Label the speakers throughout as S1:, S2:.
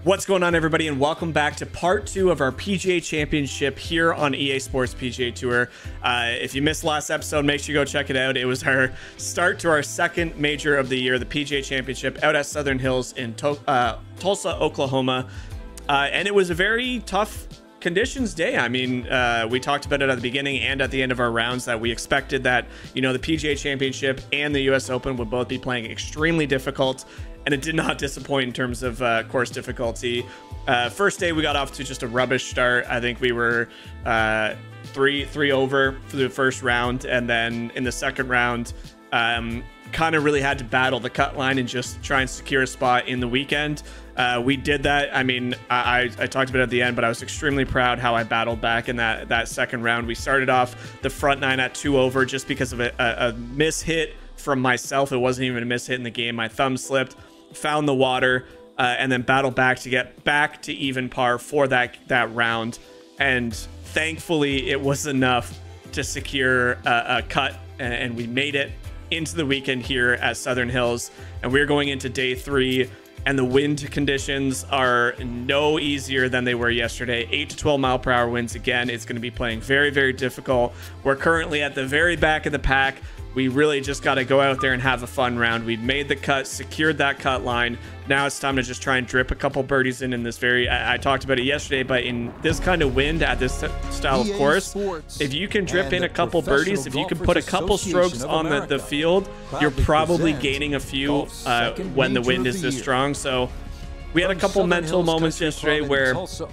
S1: What's going on, everybody, and welcome back to part 2 of our PGA Championship here on EA Sports PGA Tour. If you missed last episode, make sure you go check it out. It was our start to our second major of the year, the PGA Championship, out at Southern Hills in Tulsa, Oklahoma. And it was a very tough conditions day. I mean, we talked about it at the beginning and at the end of our rounds that we expected that, you know, the PGA Championship and the US Open would both be playing extremely difficult. And it did not disappoint in terms of course difficulty. First day, we got off to just a rubbish start. I think we were three over for the first round. And then in the second round, kind of really had to battle the cut line and just try and secure a spot in the weekend. We did that. I mean, I talked about it at the end, but I was extremely proud how I battled back in that second round. We started off the front nine at 2 over just because of a miss hit from myself. It wasn't even a miss hit in the game. My thumb slipped, found the water, and then battled back to get back to even par for that round. And thankfully, it was enough to secure a cut, and we made it into the weekend here at Southern Hills. And we're going into day 3, and the wind conditions are no easier than they were yesterday. 8 to 12 mile per hour winds again. It's going to be playing very, very difficult. We're currently at the very back of the pack. We really just got to go out there and have a fun round. We've made the cut, secured that cut line. Now it's time to just try and drip a couple birdies in this very, I talked about it yesterday, but in this kind of wind at this style of course, if you can drip in a couple birdies, if you can put a couple strokes on the field, you're probably gaining a few when the wind is this strong. So we had a couple mental moments yesterday where just a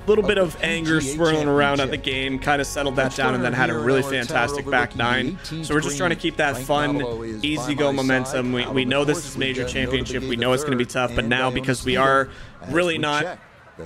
S1: little bit of anger swirling around at the game, kind of settled that down, and then had a really fantastic back 9. So we're just trying to keep that fun, easy go momentum. We know this is major championship. We know it's going to be tough, but now because we are really not...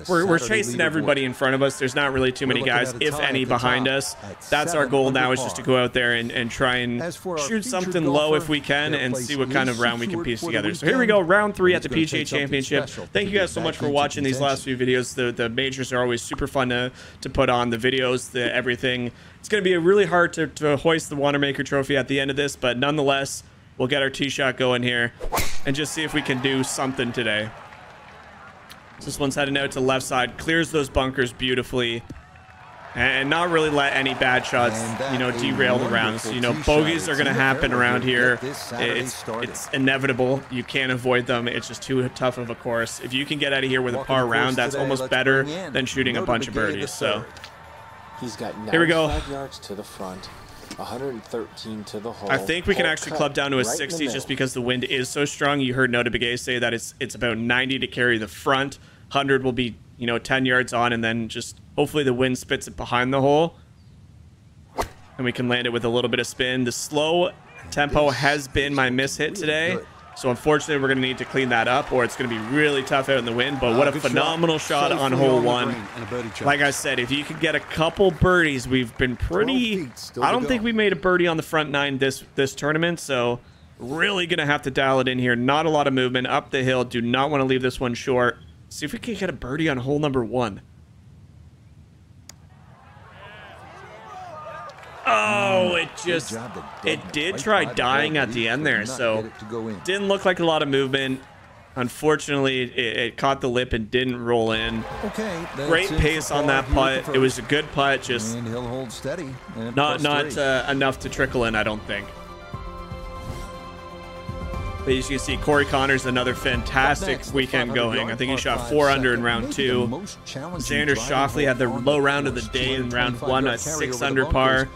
S1: We're chasing everybody in front of us. There's not really too many guys, if any, behind us. That's our goal now, is just to go out there and try and shoot something low if we can and see what kind of round we can piece together. So here we go, round 3 at the PGA Championship. Thank you guys so much for watching these last few videos. The majors are always super fun to put on, the videos, the everything. It's going to be really hard to hoist the Wanamaker Trophy at the end of this, but nonetheless, we'll get our tee shot going here and just see if we can do something today. This one's heading out to the left side, clears those bunkers beautifully, and not really let any bad shots, you know, derail the rounds. You know, bogeys are going to happen around here. It's inevitable. You can't avoid them. It's just too tough of a course. If you can get out of here with a par round, that's almost better than shooting a bunch of birdies. So here we go.
S2: Yards to the front, 113 to the hole.
S1: I think we can actually club down to a 60 just because the wind is so strong. You heard Nota Begay say that it's about 90 to carry the front. 100 will be, you know, 10 yards on, and then just hopefully the wind spits it behind the hole and we can land it with a little bit of spin. The slow tempo has been my miss hit today, so unfortunately we're going to need to clean that up, or it's going to be really tough out in the wind. But what a phenomenal shot on hole 1. Like I said, if you could get a couple birdies, we've been pretty... I don't think we made a birdie on the front 9 this tournament, so really going to have to dial it in here. Not a lot of movement up the hill. Do not want to leave this one short. See if we can get a birdie on hole number 1. Oh, it did try dying at the end there, so didn't look like a lot of movement. Unfortunately, it caught the lip and didn't roll in. Great pace on that putt. It was a good putt, just not enough to trickle in, I don't think. But as you can see, Corey Connors, another fantastic weekend going. I think he shot 4 under in round 2. Xander Schauffele had the low round of the day in round 1 at 6 under par.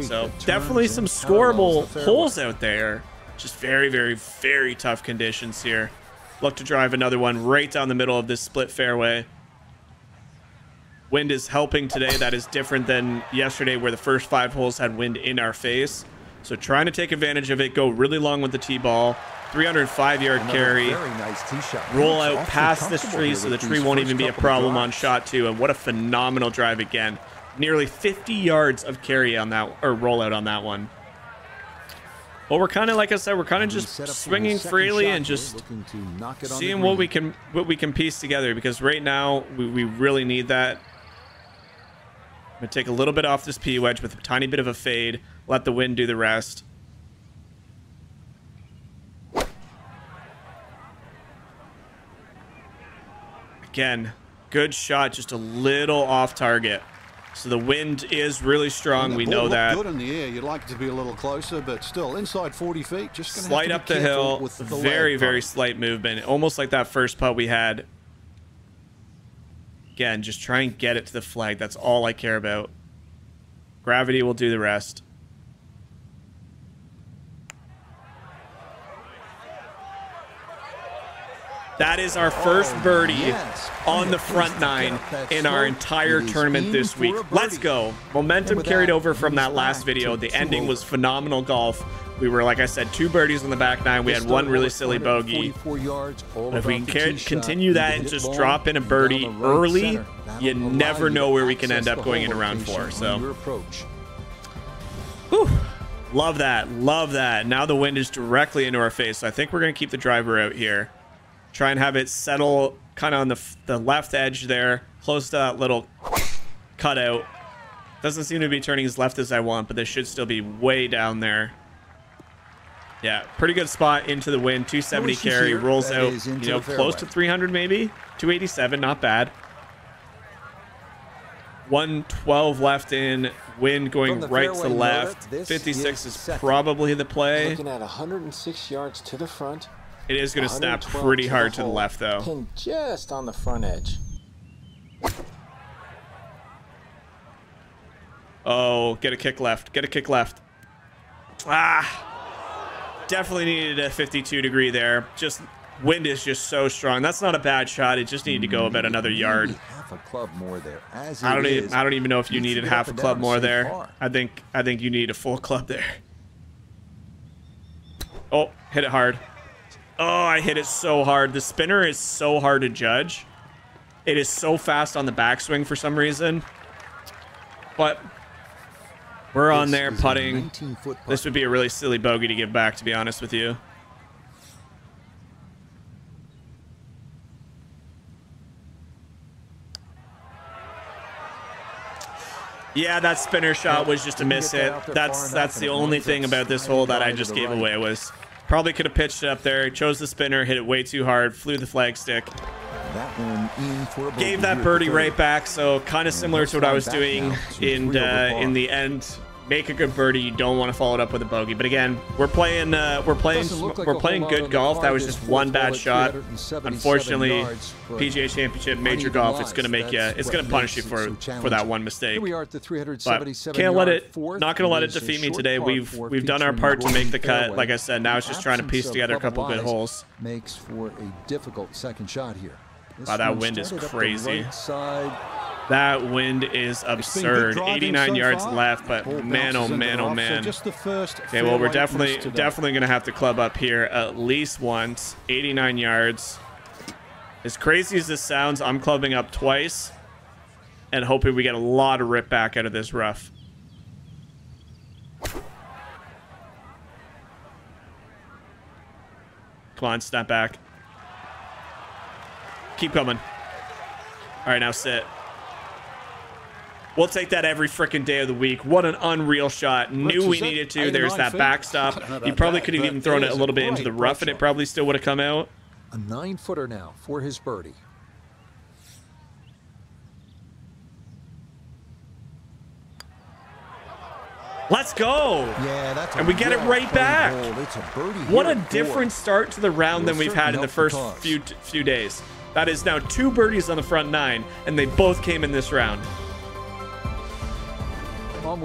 S1: So definitely some scoreable holes out there. Just very, very, very tough conditions here. Look to drive another one right down the middle of this split fairway. Wind is helping today. That is different than yesterday, where the first 5 holes had wind in our face. So trying to take advantage of it, go really long with the tee ball. 305-yard carry. Roll out past this tree so the tree won't even be a problem on shot 2. And what a phenomenal drive again. Nearly 50 yards of carry on that, or rollout on that one. Well, we're kind of, like I said, we're kind of just swinging freely and just seeing what we can piece together, because right now we really need that. I'm going to take a little bit off this P wedge with a tiny bit of a fade. Let the wind do the rest. Again, good shot, just a little off target. So the wind is really strong. We know that.
S3: Good in the air. You'd like it to be a little closer, but still inside 40 feet. Just gonna
S1: slight
S3: have
S1: up
S3: to be
S1: the
S3: careful
S1: hill.
S3: with the
S1: Very,
S3: lag
S1: very
S3: part.
S1: slight movement. Almost like that first putt we had. Again, just try and get it to the flag. That's all I care about. Gravity will do the rest. That is our first birdie on the front nine in our entire tournament this week. Let's go. Momentum carried over from that last video. The ending was phenomenal golf. We were, like I said, 2 birdies on the back nine. We had 1 really silly bogey. But if we can continue that and just drop in a birdie early, you never know where we can end up going into round 4. So, whew. Love that. Love that. Now the wind is directly into our face. So I think we're going to keep the driver out here. Try and have it settle kind of on the left edge there, close to that little cutout. Doesn't seem to be turning as left as I want, but this should still be way down there. Yeah, pretty good spot into the wind. 270 carry, rolls out, you know, close to 300 maybe. 287, not bad. 112 left in, wind going right to the left. 56 is probably the play.
S2: Looking at 106 yards to the front.
S1: It is going to snap pretty hard to the left, though.
S2: Pin just on the front edge.
S1: Oh, get a kick left. Get a kick left. Ah. Definitely needed a 52 degree there. Just wind is just so strong. That's not a bad shot. It just needed to go about another yard.
S4: Half a club more there.
S1: I don't even know if you needed half a club more there. I think you need a full club there. Oh, hit it hard. Oh, I hit it so hard. The spinner is so hard to judge. It is so fast on the backswing for some reason. But we're on there putting. This would be a really silly bogey to give back, to be honest with you. Yeah, that spinner shot was just a miss hit. That's the only thing about this hole that I just gave away was probably could have pitched it up there. Chose the spinner, hit it way too hard, flew the flag stick. Gave that birdie right back, so kind of similar to what I was doing in the end. Make a good birdie. You don't want to follow it up with a bogey. But again, we're playing good golf. That was just one bad shot. Unfortunately, PGA Championship, major golf, it's gonna punish you for that one mistake. But can't let it. Not gonna let it defeat me today. We've done our part to make the cut. Like I said, now it's just trying to piece together a couple good holes.
S4: Makes for a difficult second shot here.
S1: Wow, that wind is crazy. That wind is absurd. 89 yards left, but man, oh man, oh man. Okay, well, we're definitely gonna have to club up here at least once. 89 yards. As crazy as this sounds, I'm clubbing up twice and hoping we get a lot of rip back out of this rough. Come on, snap back. Keep coming. All right, now sit. We'll take that every freaking day of the week. What an unreal shot. Knew we needed to. There's that backstop. He probably could have even thrown it a little bit into the rough, and it probably still would have come out.
S4: A 9-footer now for his birdie.
S1: Let's go.
S4: Yeah,
S1: and we get it right back. What a
S4: different
S1: different start to the round than we've had in the first few days. That is now 2 birdies on the front 9, and they both came in this round.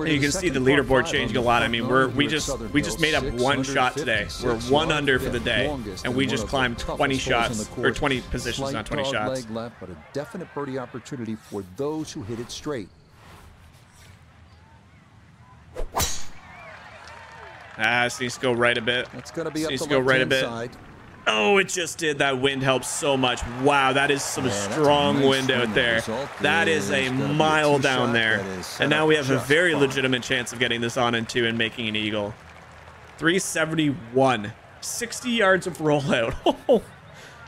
S1: You can see the leaderboard changing a lot. I mean, we just made up 1 shot today. We're 1 under for the day, and we just climbed 20 shots or 20 positions, not 20 shots.
S4: Left, but a definite birdie opportunity for those who hit it straight.
S1: This needs to go right a bit.
S4: That's going to be up
S1: needs
S4: the
S1: to go right a bit.
S4: side.
S1: Oh, it just did. That wind helps so much. Wow, that is some strong wind out there. That is a mile down there. And now we have a very legitimate chance of getting this on in 2 and making an eagle. 371. 60 yards of rollout.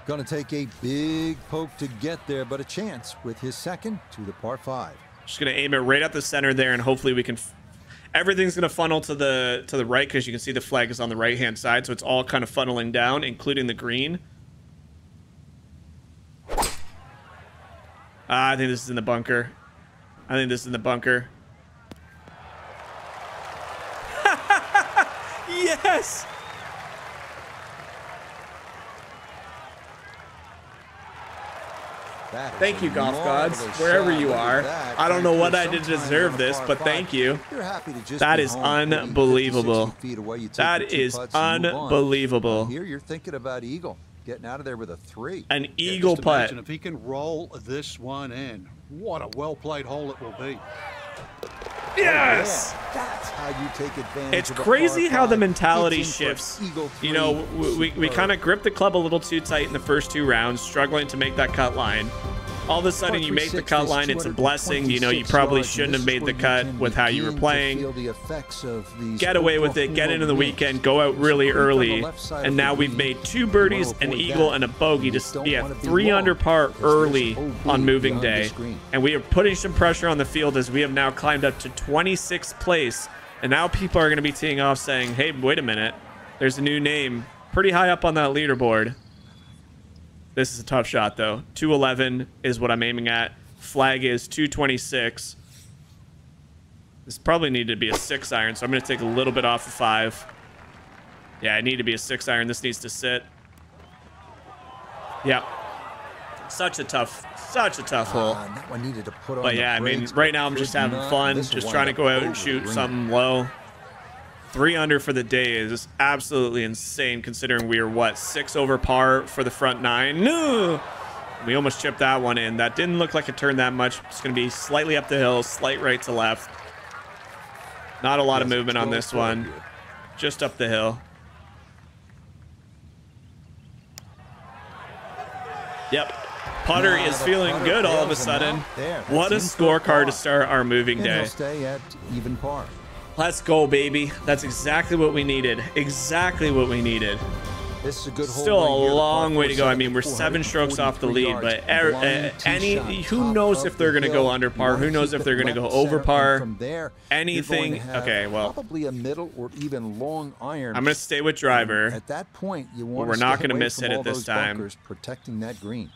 S4: Going to take a big poke to get there, but a chance with his second to the par 5.
S1: Just going to aim it right at the center there, and hopefully we can... Everything's going to funnel to the right because you can see the flag is on the right-hand side, so it's all kind of funneling down, including the green. I think this is in the bunker. I think this is in the bunker. Yes! Thank you, golf gods, wherever you are. I don't know what I did to deserve this, but thank you. That is unbelievable. That is unbelievable.
S4: Here you're thinking about eagle, getting out of there with a 3.
S1: An eagle putt.
S3: If he can roll this one in, what a well-played hole it will be.
S1: Yes!
S4: That's how you take advantage.
S1: It's crazy how the mentality shifts. You know, we kind of grip the club a little too tight in the first 2 rounds, struggling to make that cut line. All of a sudden, you make the cut line. It's a blessing. You know, you probably shouldn't have made the cut with how you were playing. Get away with it. Get into the weekend. Go out really early. And now we've made 2 birdies, an eagle, and a bogey to be at 3 under par early on moving day. And we are putting some pressure on the field as we have now climbed up to 26th place. And now people are going to be teeing off saying, hey, wait a minute. There's a new name pretty high up on that leaderboard. This is a tough shot, though. 211 is what I'm aiming at. Flag is 226. This probably needed to be a 6 iron, so I'm going to take a little bit off of 5. Yeah, I need to be a 6 iron. This needs to sit. Yep. Such a tough hole.
S4: That one needed to put on
S1: but yeah, I mean, right now I'm just having fun, just trying to go out and shoot something low. 3 under for the day is absolutely insane, considering we are, what, 6 over par for the front 9. No! We almost chipped that one in. That didn't look like it turned that much. It's going to be slightly up the hill, slight right to left. Not a lot of movement on this one. Just up the hill. Yep. Putter is feeling good all of a sudden. What a scorecard to start our moving day.
S4: Stay at even par.
S1: Let's go, baby. That's exactly what we needed. Exactly what we needed.
S4: This is a good hole.
S1: Still a long way to go. I mean, we're 7 strokes off the lead, but who knows if they're going to go under par? Who knows if they're going to go over par? Anything. Okay, well,
S4: probably a middle or even long iron.
S1: I'm going to stay with driver.
S4: At that point, you want
S1: we're not going to miss hit it this time.
S4: Protecting that green.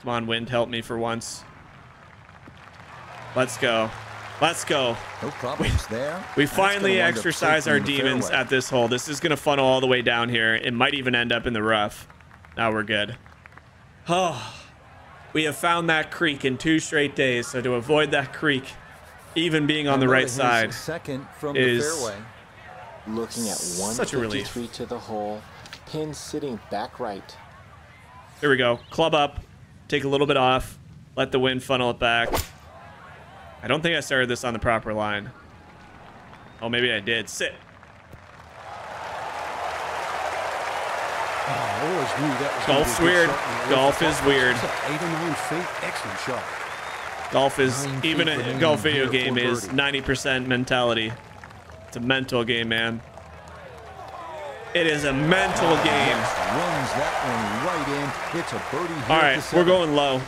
S1: Come on, wind, help me for once. Let's go. Let's go.
S4: No problems there.
S1: We finally exercise our demons at this hole. This is going to funnel all the way down here. It might even end up in the rough. Now we're good. Oh, we have found that creek in 2 straight days. So to avoid that creek, even being on the right side,
S4: second from
S1: is
S4: the fairway.
S2: Looking at
S1: such a relief.
S2: 153 to the hole. Pin sitting back right.
S1: Here we go. Club up. Take a little bit off. Let the wind funnel it back. I don't think I started this on the proper line. Oh, maybe I did. Sit. Golf's weird. Golf is weird.
S3: 8 or 9 feet. Excellent shot.
S1: Golf is, even a golf video game is 90% mentality. It's a mental game, man. It is a mental game.
S4: Runs that one right in. It's a birdie here.
S1: All right, we're going low.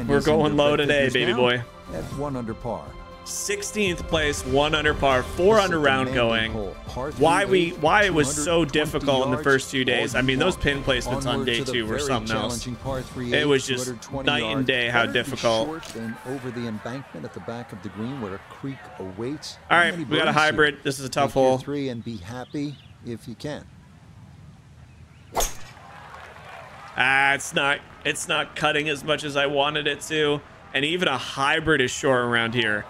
S1: We're going low today, baby boy.
S4: At 1 under par.
S1: 16th place, 1 under par, 4 under round going. Why it was so difficult in the first 2 days. I mean, those pin placements on day 2 were something else. It was just night and day how difficult.
S4: Over the embankment at the back of the green where a creek awaits.
S1: All right, we got a hybrid. This is a tough hole.
S4: 3 and be happy if you can.
S1: It's not cutting as much as I wanted it to, and even a hybrid is short around here.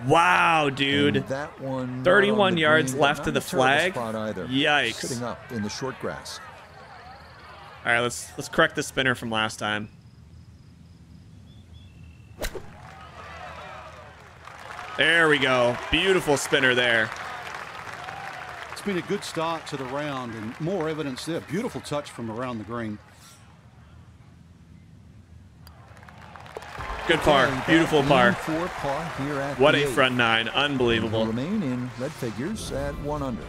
S1: Wow, dude.
S4: That one
S1: 31 yards left to the flag. Yikes.
S4: Sitting up in the short grass.
S1: All right, let's correct the spinner from last time. There we go. Beautiful spinner there.
S3: It's been a good start to the round, and more evidence there. Beautiful touch from around the green.
S1: Good par. Beautiful par.
S4: Here at
S1: What a front 9. Unbelievable.
S4: Remain in red figures at 1 under.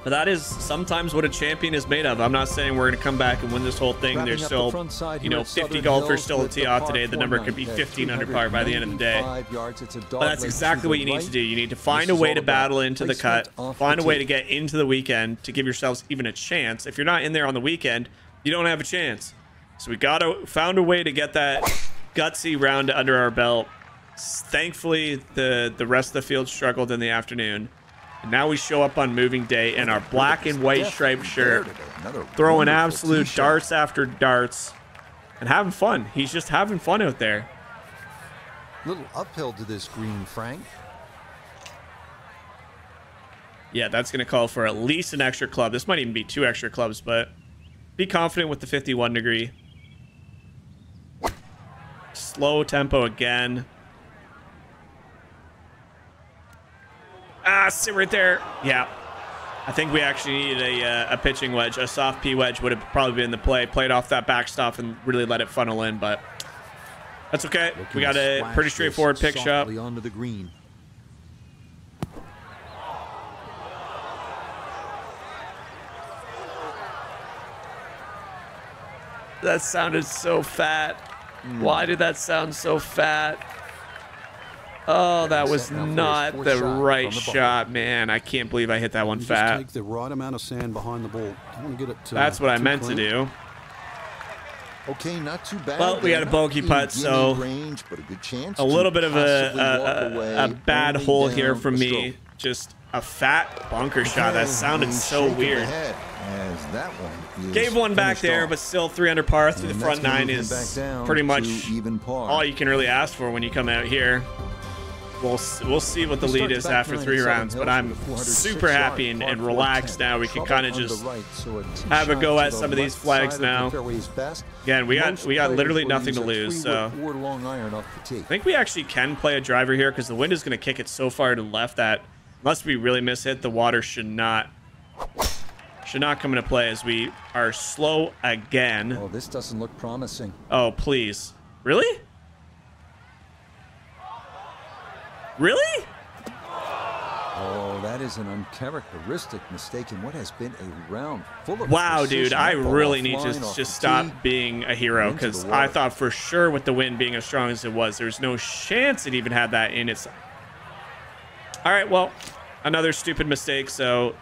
S1: But that is sometimes what a champion is made of. I'm not saying we're going to come back and win this whole thing. There's still, you know, 50 golfers still at tee off today. The number could be 15 under par by the end of the day. But that's exactly what you need to do. You need to find a way to battle into the cut, find a way to get into the weekend to give yourselves even a chance. If you're not in there on the weekend, you don't have a chance. So we found a way to get that gutsy round under our belt. Thankfully, the rest of the field struggled in the afternoon. And now we show up on moving day in our black and white striped shirt, throwing absolute darts after darts and having fun. He's just having fun out there.
S4: Little uphill to this green, Frank.
S1: Yeah, that's going to call for at least an extra club. This might even be 2 extra clubs, but be confident with the 51 degree. Slow tempo again. Ah, sit right there. Yeah. I think we actually needed a pitching wedge. A soft P wedge would have probably been the play. Played off that backstop and really let it funnel in, but that's okay. We got a pretty straightforward pick shot.
S4: Onto the green.
S1: That sounded so fat. Why did that sound so fat? Oh, that was not the right shot, man. I can't believe I hit that one fat.
S3: Take the right amount of sand behind the ball. Don't want to get it.
S1: That's what I meant to do.
S4: Okay, not too bad.
S1: Well, we got a bogey putt, so a little bit of a bad hole here from me. Just a fat bunker shot. That sounded so weird. Gave one back there, but still 3 under par through the front 9 is pretty much all you can really ask for when you come out here. We'll see what the lead is after 3 rounds, but I'm super happy and relaxed now. We can kind of just have a go at some of these flags now. Again, we got literally nothing to lose, so I think we actually can play a driver here because the wind is going to kick it so far to the left that unless we really miss hit, the water should not come into play as we are slow again.
S4: Oh, this doesn't look promising.
S1: Oh, please. Really? Really?
S4: Oh, that is an uncharacteristic mistake in what has been a round full of
S1: wow, dude, I really need to just stop being a hero because I thought for sure with the wind being as strong as it was, there's no chance it even had that in its... All right, well, another stupid mistake, so...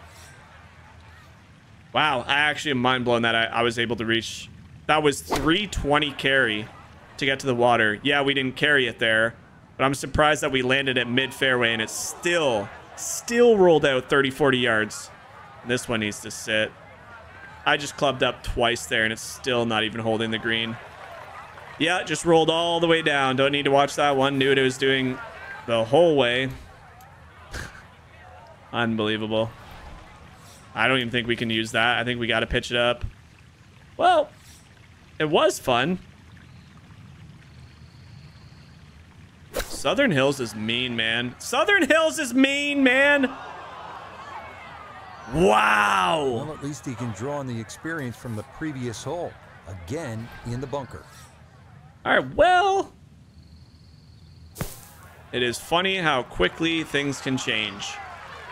S1: Wow, I actually am mind blown that I was able to reach... That was 320 carry to get to the water. Yeah, we didn't carry it there. But I'm surprised that we landed at mid-fairway and it still rolled out 30, 40 yards. And this one needs to sit. I just clubbed up twice there and it's still not even holding the green. Yeah, just rolled all the way down. Don't need to watch that one. Knew what it was doing the whole way. Unbelievable. I don't even think we can use that. I think we got to pitch it up. Well, it was fun. Southern Hills is mean, man. Southern Hills is mean, man. Wow.
S4: Well, at least he can draw on the experience from the previous hole. Again, in the bunker.
S1: All right, well. It is funny how quickly things can change.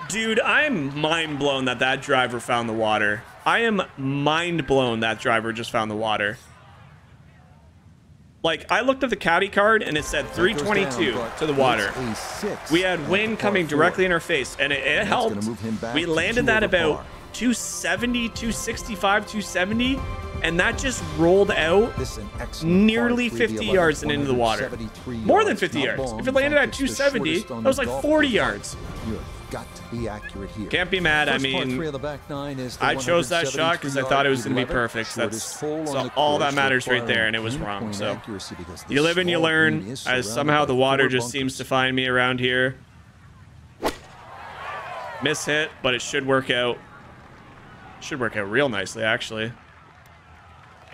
S1: Dude, I'm mind blown that that driver found the water. I am mind blown that driver just found the water. Like, I looked at the caddy card and it said 322 to the water. We had wind coming directly in our face and it helped. We landed that about 270, 265, 270, and that just rolled out nearly 50 yards and into the water. More than 50 yards. If it landed at 270, that was like 40 yards.
S4: Got to be accurate here.
S1: Can't be mad. I mean, I chose that shot because I thought it was going to be perfect. That's all that matters right there, and it was wrong. So you live and you learn. As somehow the water just seems to find me around here. Miss hit, but it should work out. Should work out real nicely, actually.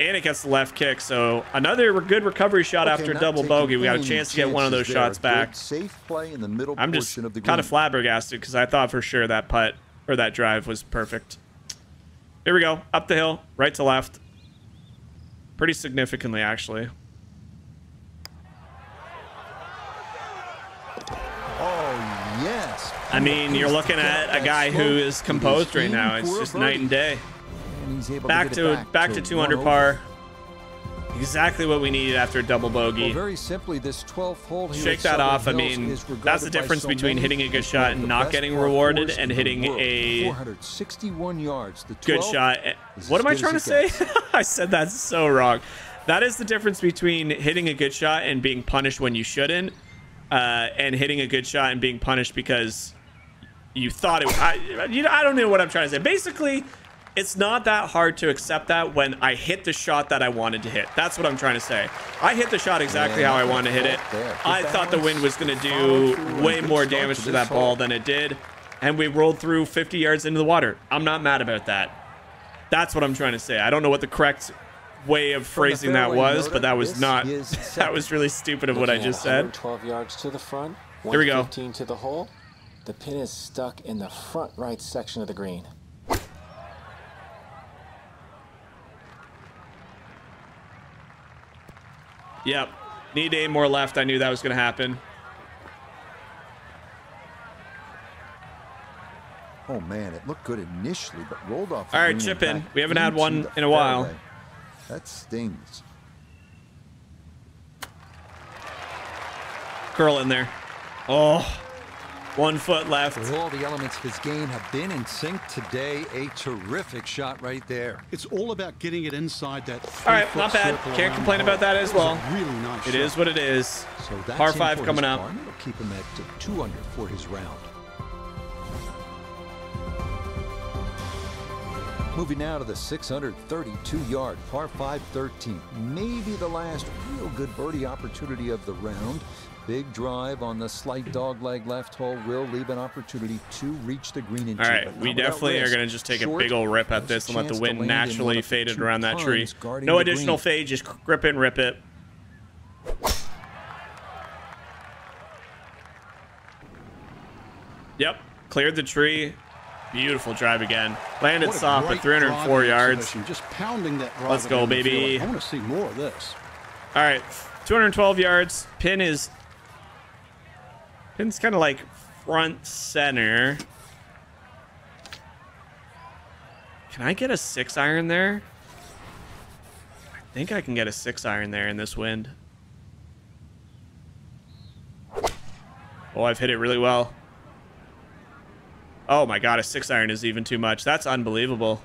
S1: And it gets the left kick, so another good recovery shot after a double bogey. We got a chance to get one of those shots back. I'm just kind of flabbergasted because I thought for sure that putt or that drive was perfect. Here we go, up the hill, right to left. Pretty significantly, actually.
S4: Oh, yes.
S1: I mean, you're looking at a guy who is composed right now. It's just night and day.
S4: And he's able
S1: Back
S4: to get it
S1: to 2 under
S4: one
S1: par. Exactly what we needed after a double bogey.
S4: Well, very simply, this 12th hole here
S1: Shake
S4: at
S1: that
S4: Southern
S1: off. I
S4: Hills
S1: mean,
S4: is regarded
S1: that's the
S4: by
S1: difference
S4: so
S1: between
S4: many
S1: hitting a good
S4: as
S1: shot
S4: one of
S1: and
S4: the
S1: not
S4: best
S1: getting
S4: par
S1: rewarded
S4: fours
S1: and
S4: in the
S1: hitting
S4: world.
S1: a
S4: 461 yards. The
S1: good
S4: 12th
S1: shot.
S4: is
S1: What
S4: as
S1: am I
S4: good
S1: trying to
S4: as
S1: say?
S4: it gets.
S1: I said that so wrong. That is the difference between hitting a good shot and being punished when you shouldn't, and hitting a good shot and being punished because you thought it. I don't know what I'm trying to say. Basically, it's not that hard to accept that when I hit the shot that I wanted to hit. That's what I'm trying to say. I hit the shot exactly how I wanted to hit it. I thought the wind was going to do way more damage to that ball than it did, and we rolled through 50 yards into the water. I'm not mad about that. That's what I'm trying to say. I don't know what the correct way of phrasing that was, but that was not. That was really stupid of what I just said.
S2: 12 yards to the front.
S1: Here we go.
S2: 115 to the hole. The pin is stuck in the front right section of the green.
S1: Yep. Need 8 more left. I knew that was going to happen.
S4: Oh man, it looked good initially, but rolled off.
S1: All right, chip in. We haven't had one in a while.
S4: That stings.
S1: Curl in there. Oh, 1 foot left.
S4: With all the elements of his game have been in sync today, a terrific shot right there.
S3: It's all about getting it inside that.
S1: All right, not bad. Can't complain about that as well.
S3: Really nice.
S1: It is what it is.
S4: So that's
S1: Par
S4: in
S1: 5
S4: for
S1: coming
S4: his
S1: up.
S4: par, and it'll keep him at 2 under for his round. Moving now to the 632-yard par 5 13. Maybe the last real good birdie opportunity of the round. Big drive on the slight dogleg left hole will leave an opportunity to reach the green and
S1: All
S4: chip
S1: right,
S4: it.
S1: we
S4: Not without
S1: definitely are
S4: risk.
S1: going to just take a
S4: Short,
S1: big old rip at this and let the
S4: chance to
S1: wind
S4: land in one
S1: naturally
S4: of the
S1: fade it
S4: 2
S1: around that tree.
S4: pines guarding
S1: No
S4: the
S1: additional
S4: green.
S1: fade, just grip it and rip it. Yep, cleared the tree. Beautiful drive again. Landed
S3: What a
S1: soft
S3: great
S1: at 304
S3: driving
S1: yards.
S3: exhibition. Just pounding that driver
S1: Let's go,
S3: down the
S1: baby.
S3: field. I want to see more of this.
S1: All right, 212 yards. Pin's kind of like front center. Can I get a 6-iron there? I think I can get a 6-iron there in this wind. Oh, I've hit it really well. Oh my God, a 6-iron is even too much. That's unbelievable.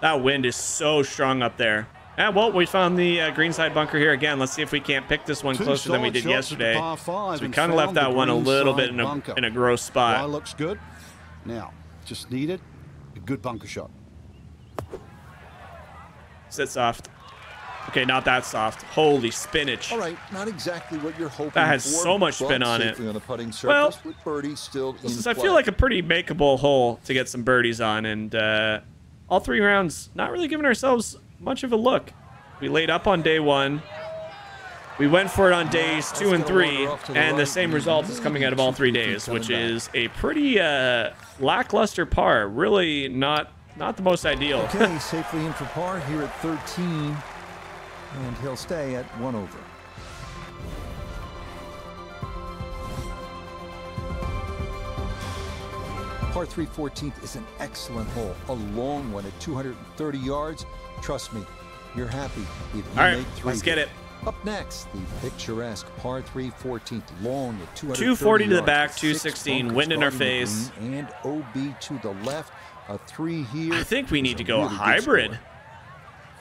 S1: That wind is so strong up there. And well, we found the greenside bunker here again. Let's see if we can't pick this one closer than we did yesterday. So we kind of left that one a little bit in a gross spot.
S3: Looks good. Now, just needed a good bunker shot.
S1: Sit soft. Okay, not that soft. Holy spinach.
S4: All right, not exactly what you're hoping
S1: That has
S4: for,
S1: so much
S4: but
S1: spin on it.
S4: safely on the putting surface
S1: Well,
S4: with birdie still
S1: This
S4: in
S1: is, I
S4: play.
S1: feel like, a pretty makeable hole to get some birdies on, and all 3 rounds not really giving ourselves much of a look. We laid up on day 1. We went for it on days 2 and 3, and the same result is coming out of all 3 days, which is a pretty lackluster par. Really not the most ideal.
S4: Okay, safely in for par here at 13, and he'll stay at 1 over. Par 3 14th is an excellent hole, a long one at 230 yards. Trust me, you're happy if you
S1: All right,
S4: make 3.
S1: let's get it.
S4: Up next, the picturesque par 3 14th, long at
S1: 240 to the
S4: yards,
S1: back,
S4: 6
S1: 216,
S4: bunkers
S1: wind in our
S4: guarding the
S1: face.
S4: green, and OB to the left, a 3 here.
S1: I think we
S4: is
S1: need to
S4: a
S1: go
S4: really good
S1: hybrid.
S4: score.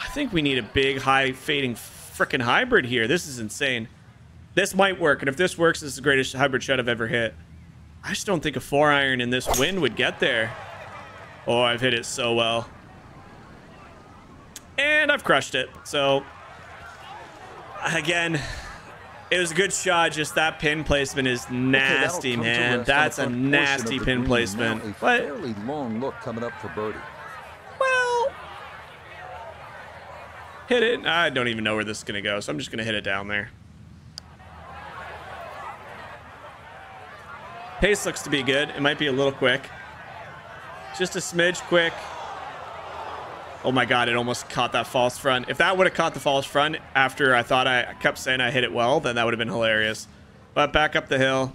S1: I think we need a big, high fading frickin' hybrid here. This is insane. This might work, and if this works, this is the greatest hybrid shot I've ever hit. I just don't think a 4-iron in this wind would get there. Oh, I've hit it so well. And I've crushed it. So, again, it was a good shot. Just that pin placement is nasty, man. That's a nasty pin placement.
S4: A
S1: But,
S4: fairly long look coming up for birdie.
S1: well, hit it. I don't even know where this is going to go, so I'm just going to hit it down there. Pace looks to be good. It might be a little quick. Just a smidge quick. Oh my God, it almost caught that false front. If that would have caught the false front after I kept saying I hit it well, then that would have been hilarious. But back up the hill.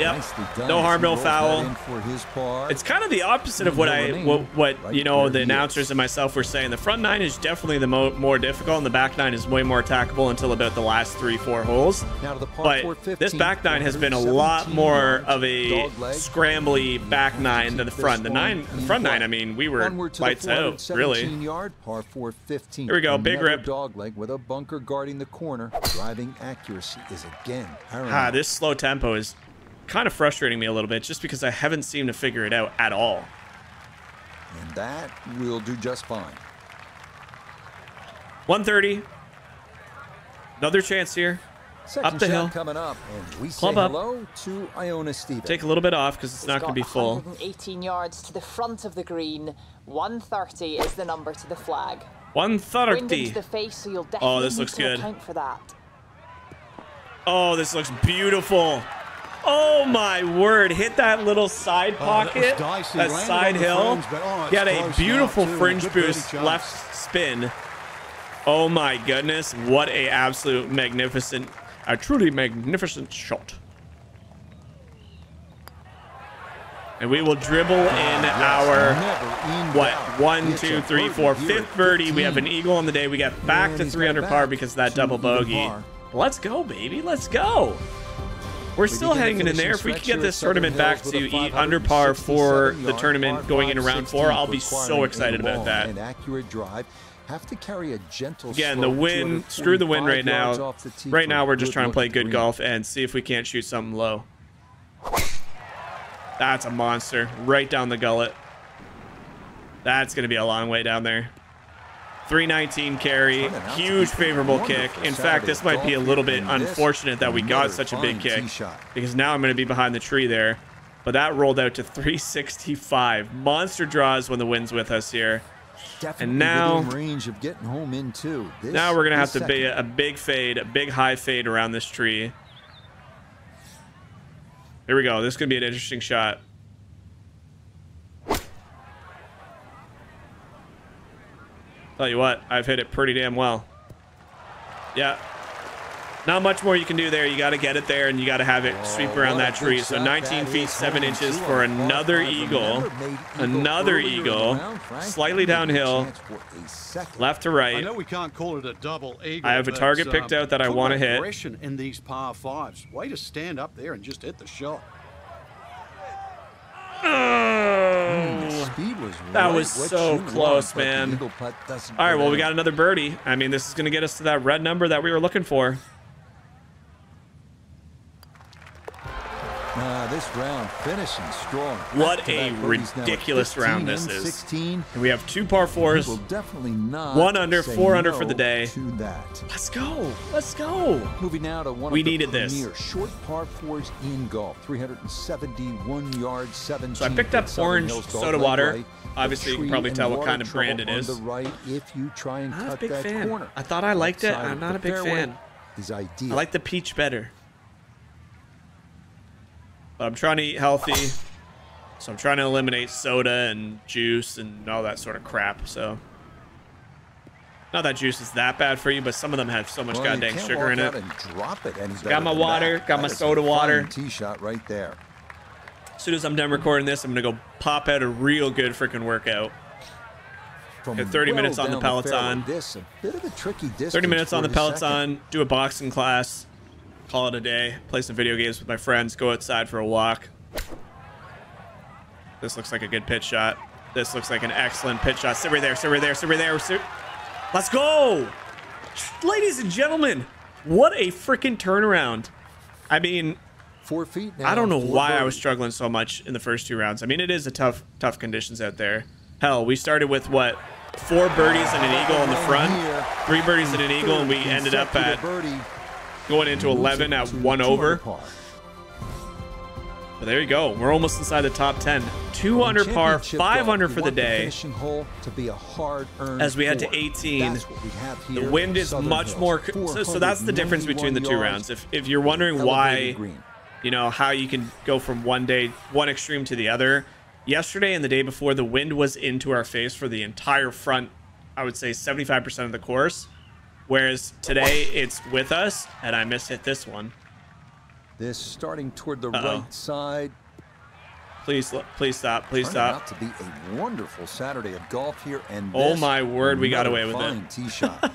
S1: Yep.
S4: Nicely done
S1: No
S4: as
S1: harm,
S4: he
S1: no
S4: rolls that
S1: foul.
S4: in for his par.
S1: It's kind of the opposite of what you know, the announcers and myself were saying. The front nine is definitely the more difficult, and the back nine is way more attackable until about the last 3-4 holes.
S4: Now to the par
S1: But
S4: 4
S1: this back nine has been a lot more of a scrambly back nine than the front. The front nine, I mean, we were lights out, really.
S4: Yard, par 4 15.
S1: Here we go, big rip.
S4: Dog leg with a bunker guarding the corner. Driving accuracy is again paramount.
S1: Ah, this slow tempo is kind of frustrating me a little bit just because I haven't seemed to figure it out at all.
S4: And that will do just fine.
S1: 130. Another chance here.
S4: Second
S1: Up the
S4: shot
S1: hill.
S4: coming up, and we
S1: Club
S4: say
S1: up.
S4: hello to Iona Stevens.
S1: Take a little bit off because it's not going to be full.
S5: 118 yards to the front of the green. 130 is the number to the flag. Wind into
S1: 130.
S5: the face, so you'll definitely
S1: this looks
S5: need to
S1: good.
S5: account for that.
S1: Oh, this looks beautiful. Oh my word, hit that little side pocket,
S3: dicey.
S1: that
S3: Landed
S1: side
S3: on the
S1: hill.
S3: fringe, but, oh, it's
S1: He had a
S3: close
S1: beautiful
S3: now, too.
S1: fringe
S3: Good birdie
S1: boost
S3: chance.
S1: left spin. Oh my goodness, what a absolute magnificent, a truly magnificent shot. And we will dribble in our, what, 1, 2, 3, 4, fifth birdie. We have an eagle on the day. We got back to 300 par because of that double bogey. Let's go, baby. Let's go. We're still hanging in there. If we can get this tournament back to under par for the tournament going into round 4, I'll be so excited about that.
S4: An accurate drive. Have to carry a gentle
S1: Again, the wind, screw the wind right now. Right now, we're just trying to play good golf and see if we can't shoot something low. That's a monster. Right down the gullet. That's going to be a long way down there. 319 carry. Huge favorable kick. In fact, this might be a little bit unfortunate that we got such a big kick, because now I'm going to be behind the tree there. But that rolled out to 365. Monster draws when the wind's with us here. And now,
S4: range of getting home in too.
S1: Now we're going to have to be a big fade, a big high fade around this tree. Here we go. This is going to be an interesting shot. Tell you what, I've hit it pretty damn well. Yeah. Not much more you can do there. You got to get it there, and you got to have it sweep around that tree. So 19 feet, 7 inches for another eagle. Another eagle. Slightly downhill. Left to right.
S3: I know we can't call it a double eagle.
S1: I have a target picked out that I want to hit.
S3: Aggression in these par fives. Way to stand up there and just hit the shot.
S1: Oh, that was so close, man. All right, well, we got another birdie. I mean, this is going to get us to that red number that we were looking for.
S4: This round finishing strong.
S1: What a ridiculous round this is. 16. And we have 2 par 4s.
S4: Will definitely not
S1: 1 under, 4 under for the
S4: no
S1: day.
S4: to that.
S1: Let's go. Let's go.
S4: Moving now to one
S1: We
S4: of the
S1: needed this.
S4: premier short par 4s in golf. 371 yards, 17.
S1: So I picked up orange soda water.
S4: Right.
S1: Obviously, you can probably tell what kind of brand it is.
S4: On the right if you try and
S1: Not a
S4: cut
S1: big
S4: that
S1: fan.
S4: corner.
S1: I thought I liked it.
S4: Outside
S1: I'm
S4: of
S1: not
S4: the
S1: a big
S4: fairway
S1: fan.
S4: Is ideal.
S1: I like the peach better. But I'm trying to eat healthy. So I'm trying to eliminate soda and juice and all that sort of crap. So not that juice is that bad for you, but some of them have so much goddamn sugar in it. Got my water, got my soda water.
S4: Tee shot right there.
S1: As soon as I'm done recording this, I'm gonna go pop out a real good freaking workout. Got 30 minutes on the Peloton. 30 minutes on the Peloton. Do a boxing class. Call it a day. Play some video games with my friends. Go outside for a walk. This looks like a good pitch shot. This looks like an excellent pitch shot. Sit right there. Sit right there. Sit right there. Sit. Let's go, ladies and gentlemen. What a freaking turnaround! I mean,
S4: 4 feet now,
S1: I don't know why I was struggling so much in the first 2 rounds. I mean, it is a tough conditions out there. Hell, we started with what, 4 birdies and an eagle in the front, 3 birdies and an eagle, and we ended up at going into 11 at 1 over. But there you go. We're almost inside the top 10. 2 under par, 5 under for the day. As we head to 18, the wind is much more. So that's the difference between the 2 rounds. If you're wondering why, you know, how you can go from one extreme to the other. Yesterday and the day before, the wind was into our face for the entire front, I would say 75% of the course. Whereas today it's with us, and I mishit this one.
S4: This starting toward the right side.
S1: Please stop. Please stop.
S4: Out to be a wonderful Saturday of golf here, and
S1: oh my word, we got away with
S4: it. Tee shot.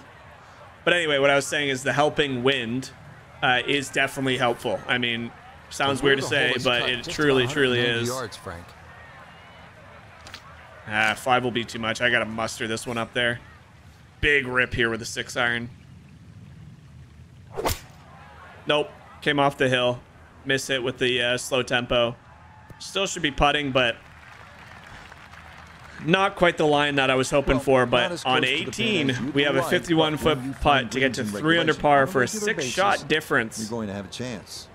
S1: But anyway, what I was saying is the helping wind is definitely helpful. I mean, sounds weird to say, but it truly is.
S4: Yards, Frank.
S1: 5 will be too much. I got to muster this one up there. Big rip here with a 6-iron. Nope. Came off the hill. Miss it with the slow tempo. Still should be putting, but not quite the line that I was hoping for. But on 18, we have a 51-foot putt to get to 3 under par for a 6-shot difference.
S4: You're going to have a chance.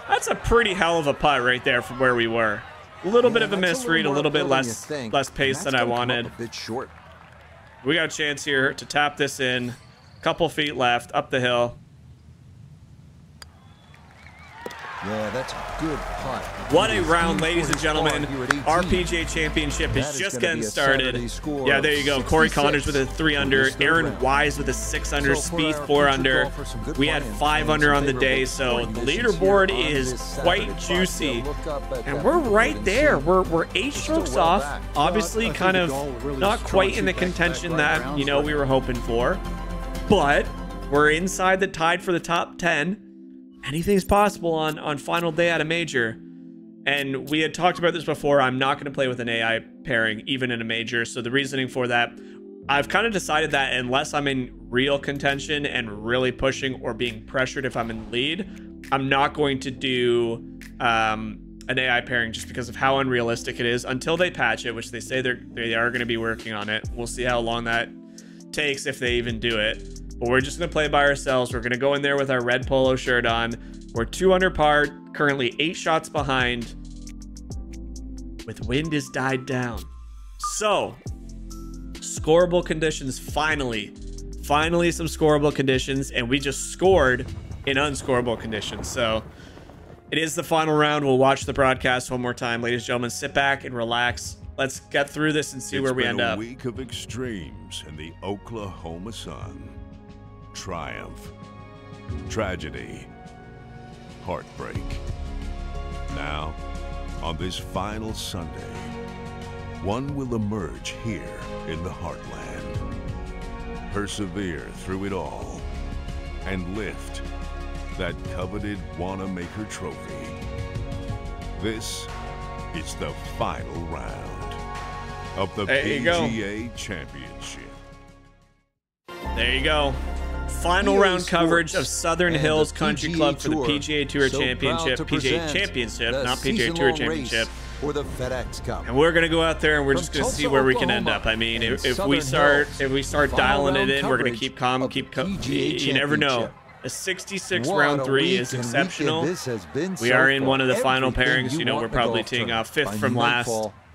S1: That's a pretty hell of a putt right there from where we were. A little bit of a misread, a little bit less pace than I wanted.
S4: A bit short.
S1: We got a chance here to tap this in. Couple feet left, up the hill.
S4: Yeah, that's a good putt.
S1: What a round, ladies and gentlemen. Our PGA Championship is just getting started. Yeah, there you go. Corey Connors with a 3 under. Aaron Wise with a 6 under. Spieth 4 under. We had 5 under on the day, so the leaderboard is quite juicy. And we're right there. We're 8 strokes off. Obviously, kind of not quite in the contention that, you know, we were hoping for. But we're inside the tied for the top 10. Anything's possible on final day at a major. And we had talked about this before. I'm not going to play with an AI pairing, even in a major. So the reasoning for that, I've kind of decided that unless I'm in real contention and really pushing or being pressured if I'm in lead, I'm not going to do an AI pairing just because of how unrealistic it is until they patch it, which they say they are going to be working on it. We'll see how long that takes, if they even do it. But we're just going to play by ourselves. We're going to go in there with our red polo shirt on. We're 2 under par, currently 8 shots behind. With wind has died down. So, scoreable conditions, finally. Finally, some scoreable conditions. And we just scored in unscoreable conditions. So, it is the final round. We'll watch the broadcast one more time. Ladies and gentlemen, sit back and relax. Let's get through this and see where we end up.
S6: It's been a week of extremes in the Oklahoma sun. Triumph, tragedy, heartbreak. Now, on this final Sunday, one will emerge here in the heartland, persevere through it all, and lift that coveted Wanamaker trophy. This is the final round of the PGA Championship.
S1: There you go. Final round coverage of Southern Hills Country Club for the PGA Tour Championship, PGA Championship, not PGA Tour Championship.
S4: For the FedEx Cup.
S1: And we're gonna go out there and we're just gonna see where we can end up. I mean, if we start dialing it in, we're gonna keep calm, you never know. A 66 round 3 is exceptional. We are in one of the final pairings. You know, we're probably teeing off 5th from last.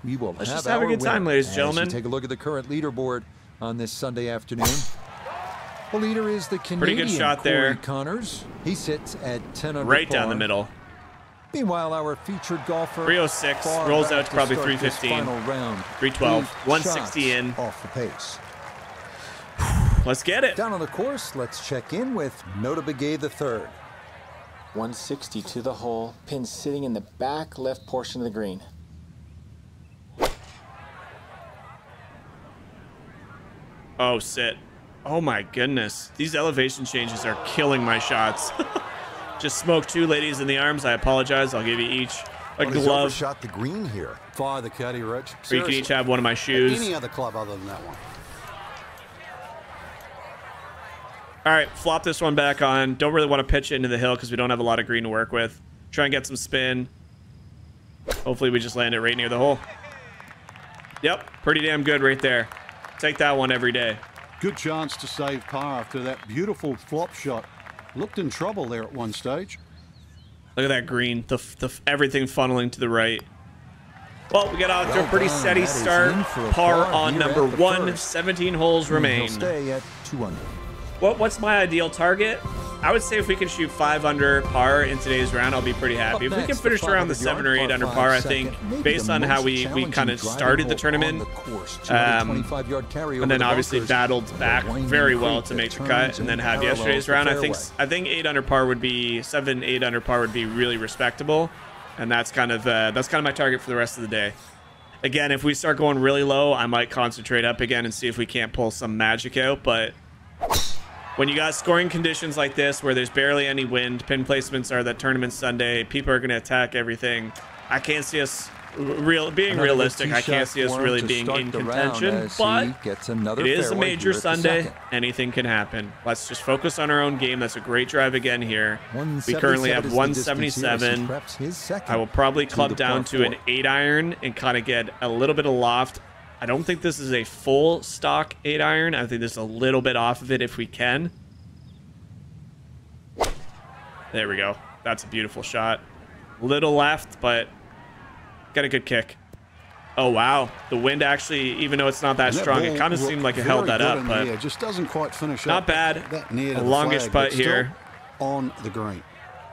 S1: Let's just have a good time, ladies and gentlemen.
S4: Take a look at the current leaderboard on this Sunday afternoon. The leader is the Canadian
S1: pretty good shot there.
S4: Corey Connors. He sits at 10 under
S1: right
S4: par.
S1: Down the middle.
S4: Meanwhile, our featured golfer
S1: 306 rolls out to probably 315. 312, 160 in.
S4: Off the pace.
S1: Let's get it.
S4: Down on the course, let's check in with Notabiligay the third.
S2: 160 to the hole. Pin sitting in the back left portion of the green.
S1: Oh, sit. Oh my goodness. These elevation changes are killing my shots. Just smoked 2 ladies in the arms. I apologize. I'll give you each a glove.
S3: Shot the green here. Fire the caddy, Rich.
S1: Or you can each have one of my shoes.
S3: Any other club other than that one.
S1: All right, flop this one back on. Don't really want to pitch it into the hill because we don't have a lot of green to work with. Try and get some spin. Hopefully we just land it right near the hole. Yep, pretty damn good right there. Take that one every day.
S3: Good chance to save par after that beautiful flop shot. Looked in trouble there at one stage.
S1: Look at that green. Everything funneling to the right. Well, we got off to a pretty steady start. Par on number 1. 17 holes remain.
S4: Stay at 2 under.
S1: What's my ideal target? I would say if we can shoot 5 under par in today's round, I'll be pretty happy. If we can finish around the 7 or 8 under par, I think, based on how we kind of started the tournament, and then obviously battled back very well to make the cut, and then have yesterday's round, I think 8 under par would be 7, 8 under par would be really respectable, and that's kind of my target for the rest of the day. Again, if we start going really low, I might concentrate up again and see if we can't pull some magic out, but when you got scoring conditions like this where there's barely any wind, pin placements are that tournament Sunday, people are going to attack everything. I can't see us being realistic. I can't see us really being in contention, but it is a major Sunday. Anything can happen. Let's just focus on our own game. That's a great drive again here. We currently have 177. I will probably club down to an 8-iron and kind of get a little bit of loft. I don't think this is a full stock 8-iron. I think this is a little bit off of it if we can. There we go. That's a beautiful shot. Little left, but got a good kick. Oh, wow. The wind actually, even though it's not that strong, it kind of seemed like it held that up, but
S3: it just doesn't quite finish
S1: not
S3: up
S1: bad. A longish putt here.
S3: On the green.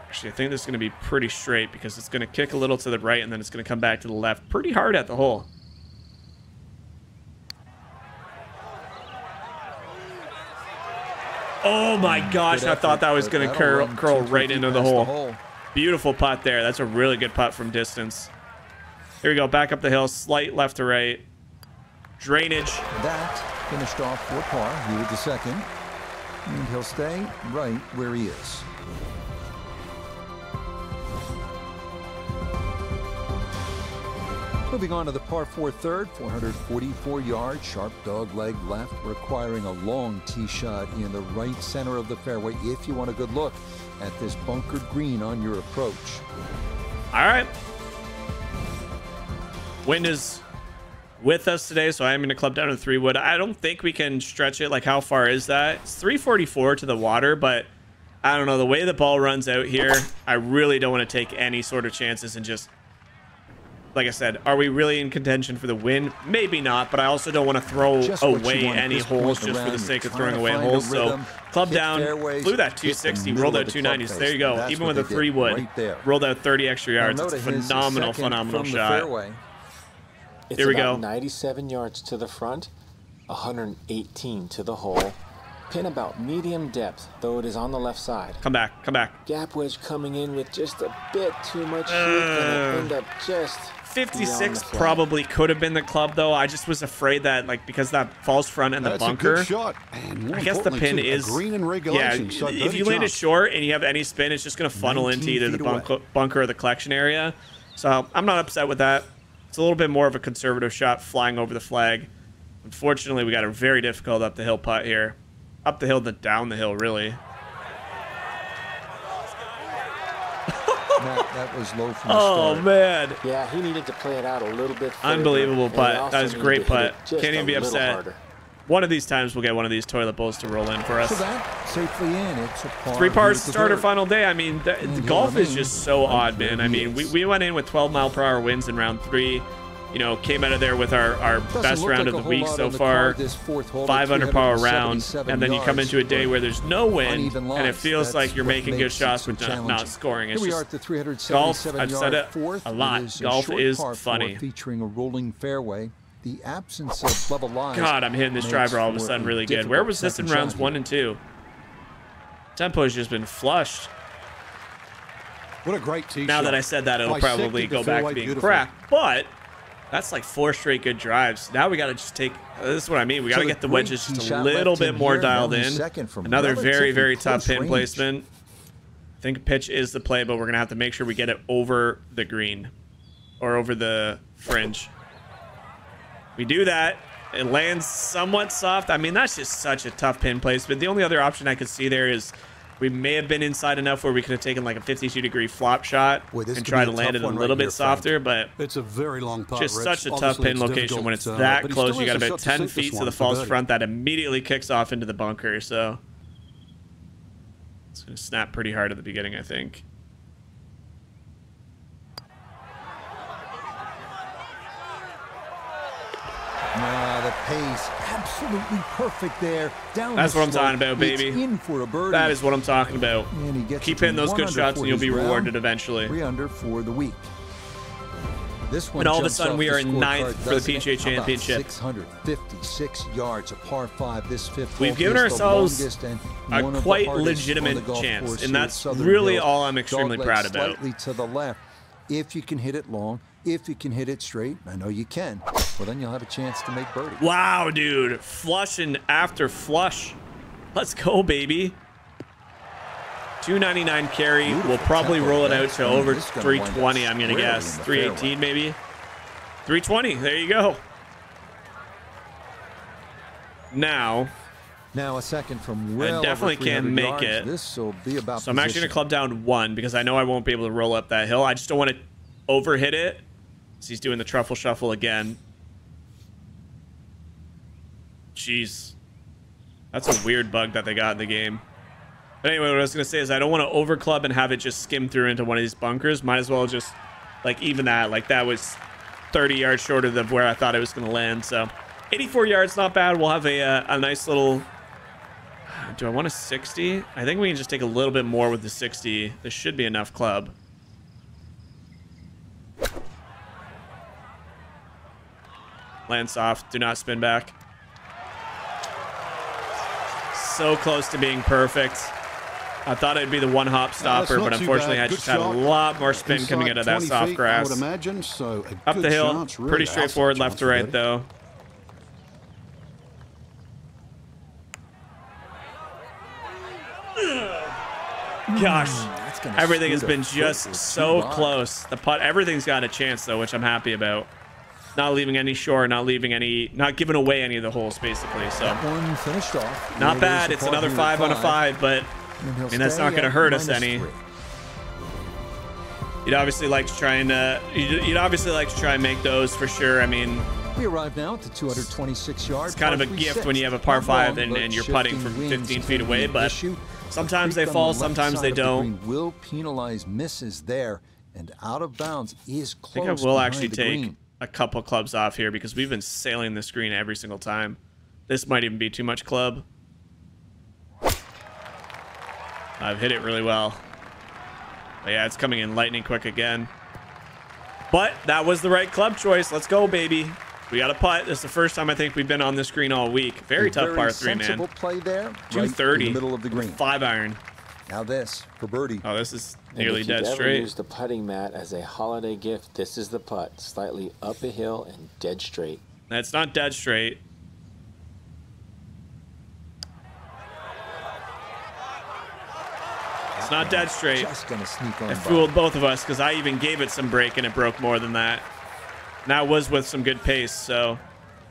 S1: Actually, I think this is going to be pretty straight because it's going to kick a little to the right and then it's going to come back to the left pretty hard at the hole. Oh my gosh, I thought that was going to curl right into the hole. Beautiful putt there. That's a really good putt from distance. Here we go, back up the hill, slight left to right. Drainage.
S4: That finished off for par. He with the second. And he'll stay right where he is. Moving on to the par 4 third, 444 yards, sharp dog leg left, requiring a long tee shot in the right center of the fairway if you want a good look at this bunkered green on your approach.
S1: All right. Wind is with us today, so I am going to club down to 3 wood. I don't think we can stretch it. Like, how far is that? It's 344 to the water, but I don't know. The way the ball runs out here, I really don't want to take any sort of chances and just... Like I said, are we really in contention for the win? Maybe not, but I also don't want to throw away any holes just for the sake of throwing away holes. So club down, flew that 260, rolled out 290s. There you go. Even with a 3 wood, rolled out 30 extra yards. It's a phenomenal shot. Here we go.
S2: 97 yards to the front, 118 to the hole. Pin about medium depth, though it is on the left side.
S1: Come back, come back.
S2: Gap wedge coming in with just a bit too much heat, and it end up just
S1: 56 probably could have been the club, though. I just was afraid that, like, because that false front and the bunker.
S3: That's a good shot. And
S1: I guess the pin is
S3: green in regulation.
S1: Yeah, if you land it short and you have any spin, it's just going to funnel into either the bunker or the collection area. So I'm not upset with that. It's a little bit more of a conservative shot flying over the flag. Unfortunately, we got a very difficult up the hill putt here. Up the hill to down the hill, really.
S4: That was low from the start.
S1: Oh, man.
S2: Yeah, he needed to play it out a little bit further.
S1: Unbelievable putt. That was a great putt. Can't even be upset. Harder. One of these times we'll get one of these toilet bowls to roll in for us.
S4: So that safely in. It's a par.
S1: 3 pars to start our final day. I mean, the golf is just so odd, man. I mean, we went in with 12-mile-per-hour winds in round 3. You know, came out of there with our best round of the week so far, 5 under par round, and then you come into a day where there's no wind, and it feels like you're making good shots with not scoring. It's just golf. I've said it a lot. Golf is funny.
S4: Featuring a rolling fairway, the absence of level lines.
S1: God, I'm hitting this driver all of a sudden really good. Where was this in rounds 1 and 2? Tempo has just been flushed.
S3: What a great tee shot.
S1: Now that I said that, it'll probably go back to being crap, but that's like 4 straight good drives. Now we got to just take, this is what I mean. We got to get the wedges just a little bit more dialed in. Another very, very tough pin placement. I think pitch is the play, but we're going to have to make sure we get it over the green or over the fringe. We do that. It lands somewhat soft. I mean, that's just such a tough pin placement. The only other option I could see there is we may have been inside enough where we could have taken like a 52-degree flop shot and try to land it a little bit softer, but
S3: it's a very long putt,
S1: just such a tough pin location when it's that close. You got about 10 feet to the false front that immediately kicks off into the bunker, so it's going to snap pretty hard at the beginning, I think.
S4: The pace. Absolutely perfect there. Down
S1: That's
S4: the
S1: what I'm
S4: slope.
S1: talking about, baby.
S4: It's in for a birdie.
S1: That is what I'm talking about.
S4: And he gets
S1: Keep
S4: it to
S1: hitting those
S4: 1
S1: good
S4: under
S1: shots
S4: for
S1: and you'll
S4: his
S1: be
S4: round.
S1: rewarded eventually.
S4: 3 under for the week. This one
S1: And all of a
S4: jumps
S1: sudden,
S4: off
S1: we
S4: the
S1: are in
S4: scorecard,
S1: 9th for the
S4: doesn't it?
S1: PGA
S4: How about
S1: Championship.
S4: 656 yards, a par 5. This fifth
S1: We've
S4: hole
S1: given
S4: is the
S1: ourselves
S4: longest and
S1: a
S4: one of the
S1: quite
S4: hardest on the
S1: legitimate
S4: golf
S1: chance,
S4: course
S1: and
S4: here at
S1: that's
S4: Southern
S1: really
S4: Hills.
S1: all I'm extremely
S4: Dogleg
S1: proud about.
S4: Slightly to the left. If you can hit it long, if you can hit it straight, I know you can, well, then you'll have a chance to make birdie.
S1: Wow, dude. Flushing after flush. Let's go, baby. 299 carry.
S4: Beautiful
S1: We'll probably
S4: tempo
S1: roll it
S4: there.
S1: out to over
S4: This is gonna wind up
S1: 320, I'm going to
S4: squarely
S1: guess.
S4: in the
S1: 318
S4: fairway.
S1: maybe. 320. There you go. Now,
S4: Now a second from well
S1: definitely
S4: over
S1: can't
S4: 300
S1: make
S4: yards.
S1: it.
S4: This will be about
S1: so I'm actually going to
S4: position.
S1: club down 1 because I know I won't be able to roll up that hill. I just don't want to overhit it. So he's doing the truffle shuffle again. Jeez. That's a weird bug that they got in the game. But anyway, what I was going to say is I don't want to overclub and have it just skim through into one of these bunkers. Might as well just, like, even that. Like, that was 30 yards shorter than where I thought it was going to land. So 84 yards, not bad. We'll have a nice little... Do I want a 60? I think we can just take a little bit more with the 60. This should be enough club. Land soft. Do not spin back. So close to being perfect. I thought it'd be the one hop stopper, but unfortunately I just had a lot more spin coming out of that soft grass.
S3: I would imagine, so
S1: Up the hill, pretty straightforward left to right though. Gosh, everything has been just so close. The putt, everything's got a chance though, which I'm happy about. Not leaving any shore, not giving away any of the holes basically. So
S4: That one finished off.
S1: not bad. It's another 5 on a 5, but I mean that's not going to hurt us any. You'd obviously like to try and you'd obviously like to try and make those for sure. I mean,
S4: we arrive now at the 226 yards.
S1: it's kind of a gift when you have a par 5 and you're putting from 15 feet away, but sometimes they fall, sometimes they don't.
S4: Will penalize misses there, and out of bounds is close.
S1: I think I will
S4: behind
S1: actually
S4: the
S1: take
S4: green.
S1: a couple clubs off here because we've been sailing the screen every single time. This might even be too much club. I've hit it really well. But yeah, it's coming in lightning quick again. But that was the right club choice. Let's go, baby. We got a putt. This is the first time I think we've been on this green all week. Very tough par 3, man.
S4: Sensible play there.
S1: 230.
S4: Right in the middle of the green.
S1: 5 iron.
S4: Now this for birdie.
S1: Oh, this is
S2: And
S1: nearly
S2: if
S1: dead
S2: you've
S1: straight.
S2: ever used the putting mat as a holiday gift, this is the putt. Slightly up a hill and dead straight.
S1: That's not dead straight. It's not dead straight.
S4: Just gonna sneak on
S1: It
S4: by.
S1: fooled both of us because I even gave it some break and it broke more than that. And that was with some good pace. So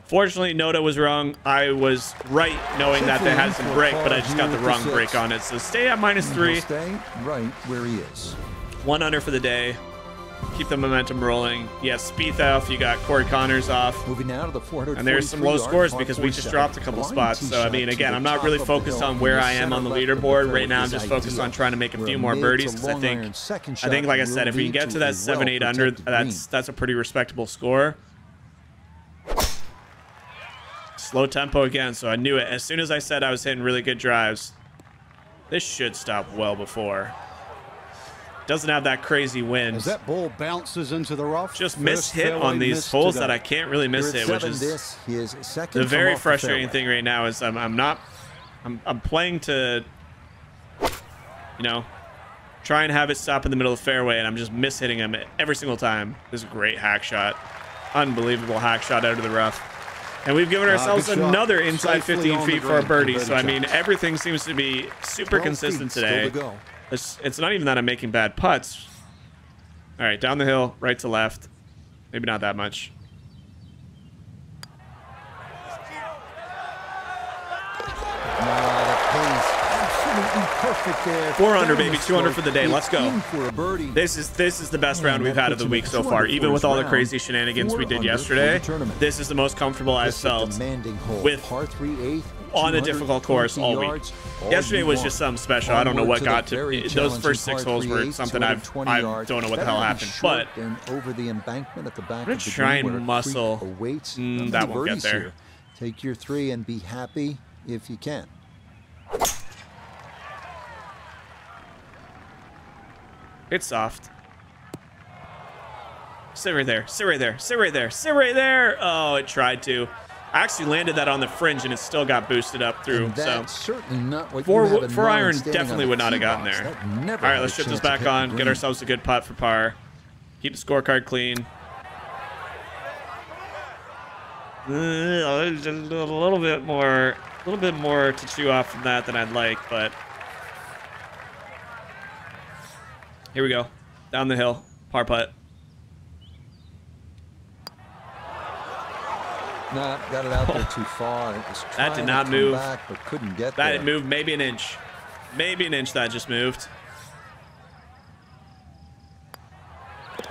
S1: fortunately, Noda was wrong. I was right knowing that they had some break, but I just got the wrong break on it. So stay at -3.
S4: He'll stay right where he is.
S1: 1 under for the day. Keep the momentum rolling. Yeah, Spieth off. You got Corey Connors off.
S4: Moving now to the 443
S1: And there's some low scores because we just dropped a couple spots. So, I mean, again, I'm not really focused on where I am on the leaderboard. Right now, I'm just focused on trying to make a few more birdies because I think, like I said, if we can get to that 7, 8 under, that's a pretty respectable score. Slow tempo again, so I knew it. As soon as I said I was hitting really good drives, this should stop well before. Doesn't have that crazy wind.
S3: As that ball bounces into the rough,
S1: Just miss hit on these holes that I can't really miss hit, which is the very frustrating thing right now. Is I'm playing to, you know, try and have it stop in the middle of the fairway, and I'm just miss hitting him every single time. This is a great hack shot, unbelievable hack shot out of the rough, and we've given ourselves another inside 15 feet for a birdie. So I mean, everything seems to be super consistent today. It's not even that I'm making bad putts. All right, down the hill, right to left. Maybe not that much.
S4: Perfect there.
S1: 4 under, baby. 2 under for the day. Let's go. This is the best round we've had of the week so far. Even with all the crazy shenanigans we did yesterday, this is the most comfortable I've felt with on a difficult course all week. Yesterday was just something special. I don't know what got to those first 6 holes were something I don't know what the hell happened. But I'm gonna try and muscle. That won't get there.
S4: Take your 3 and be happy if you can.
S1: It's soft. Sit right there. Sit right there. Sit right there. Sit right there. Oh, it tried to. I actually landed that on the fringe and it still got boosted up through.
S4: And that's
S1: so
S4: certainly not what
S1: four,
S4: you have in
S1: four
S4: mind
S1: iron
S4: standing
S1: definitely
S4: on
S1: would
S4: the
S1: not have
S4: tee
S1: gotten
S4: box.
S1: there.
S4: That never
S1: All right,
S4: had
S1: let's
S4: a
S1: shift this
S4: chance of
S1: back
S4: hitting
S1: on.
S4: the
S1: Get
S4: green.
S1: ourselves a good putt for par. Keep the scorecard clean. A little bit more to chew off from that than I'd like, but here we go. Down the hill, par putt.
S4: Nah, got it out there too far. It was
S1: That did
S4: trying
S1: not
S4: to come
S1: move.
S4: back, but couldn't get
S1: That
S4: there.
S1: had moved maybe an inch. Maybe an inch that just moved.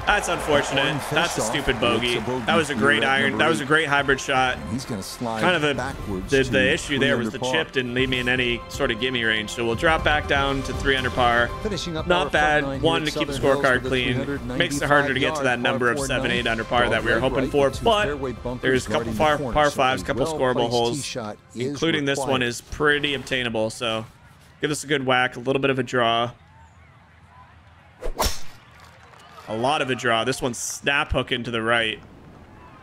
S1: That's unfortunate. That's a stupid bogey. That was a great iron. That was a great hybrid shot.
S4: He's going to slide
S1: Kind of
S4: backwards.
S1: the issue there was the chip didn't leave me in any sort of gimme range. So we'll drop back down to 3 under par.
S4: Finishing up
S1: Not
S4: our front nine
S1: bad.
S4: here
S1: Wanted
S4: at
S1: to keep the
S4: Southern Hills
S1: scorecard
S4: with a
S1: clean.
S4: 395
S1: Makes it harder to get to that
S4: yard
S1: number of
S4: par
S1: 7, 8
S4: 4
S1: under par that we were
S4: Dog
S1: hoping
S4: leg
S1: for.
S4: right with two
S1: But
S4: fairway bunkers
S1: there's a couple
S4: guarding
S1: par
S4: the corner, so
S1: fives,
S4: a
S1: couple scoreable
S4: well-placed tee
S1: holes,
S4: shot is
S1: including this one
S4: required.
S1: is pretty obtainable. So give us a good whack, a little bit of a draw. A lot of a draw. This one's snap hooking to the right.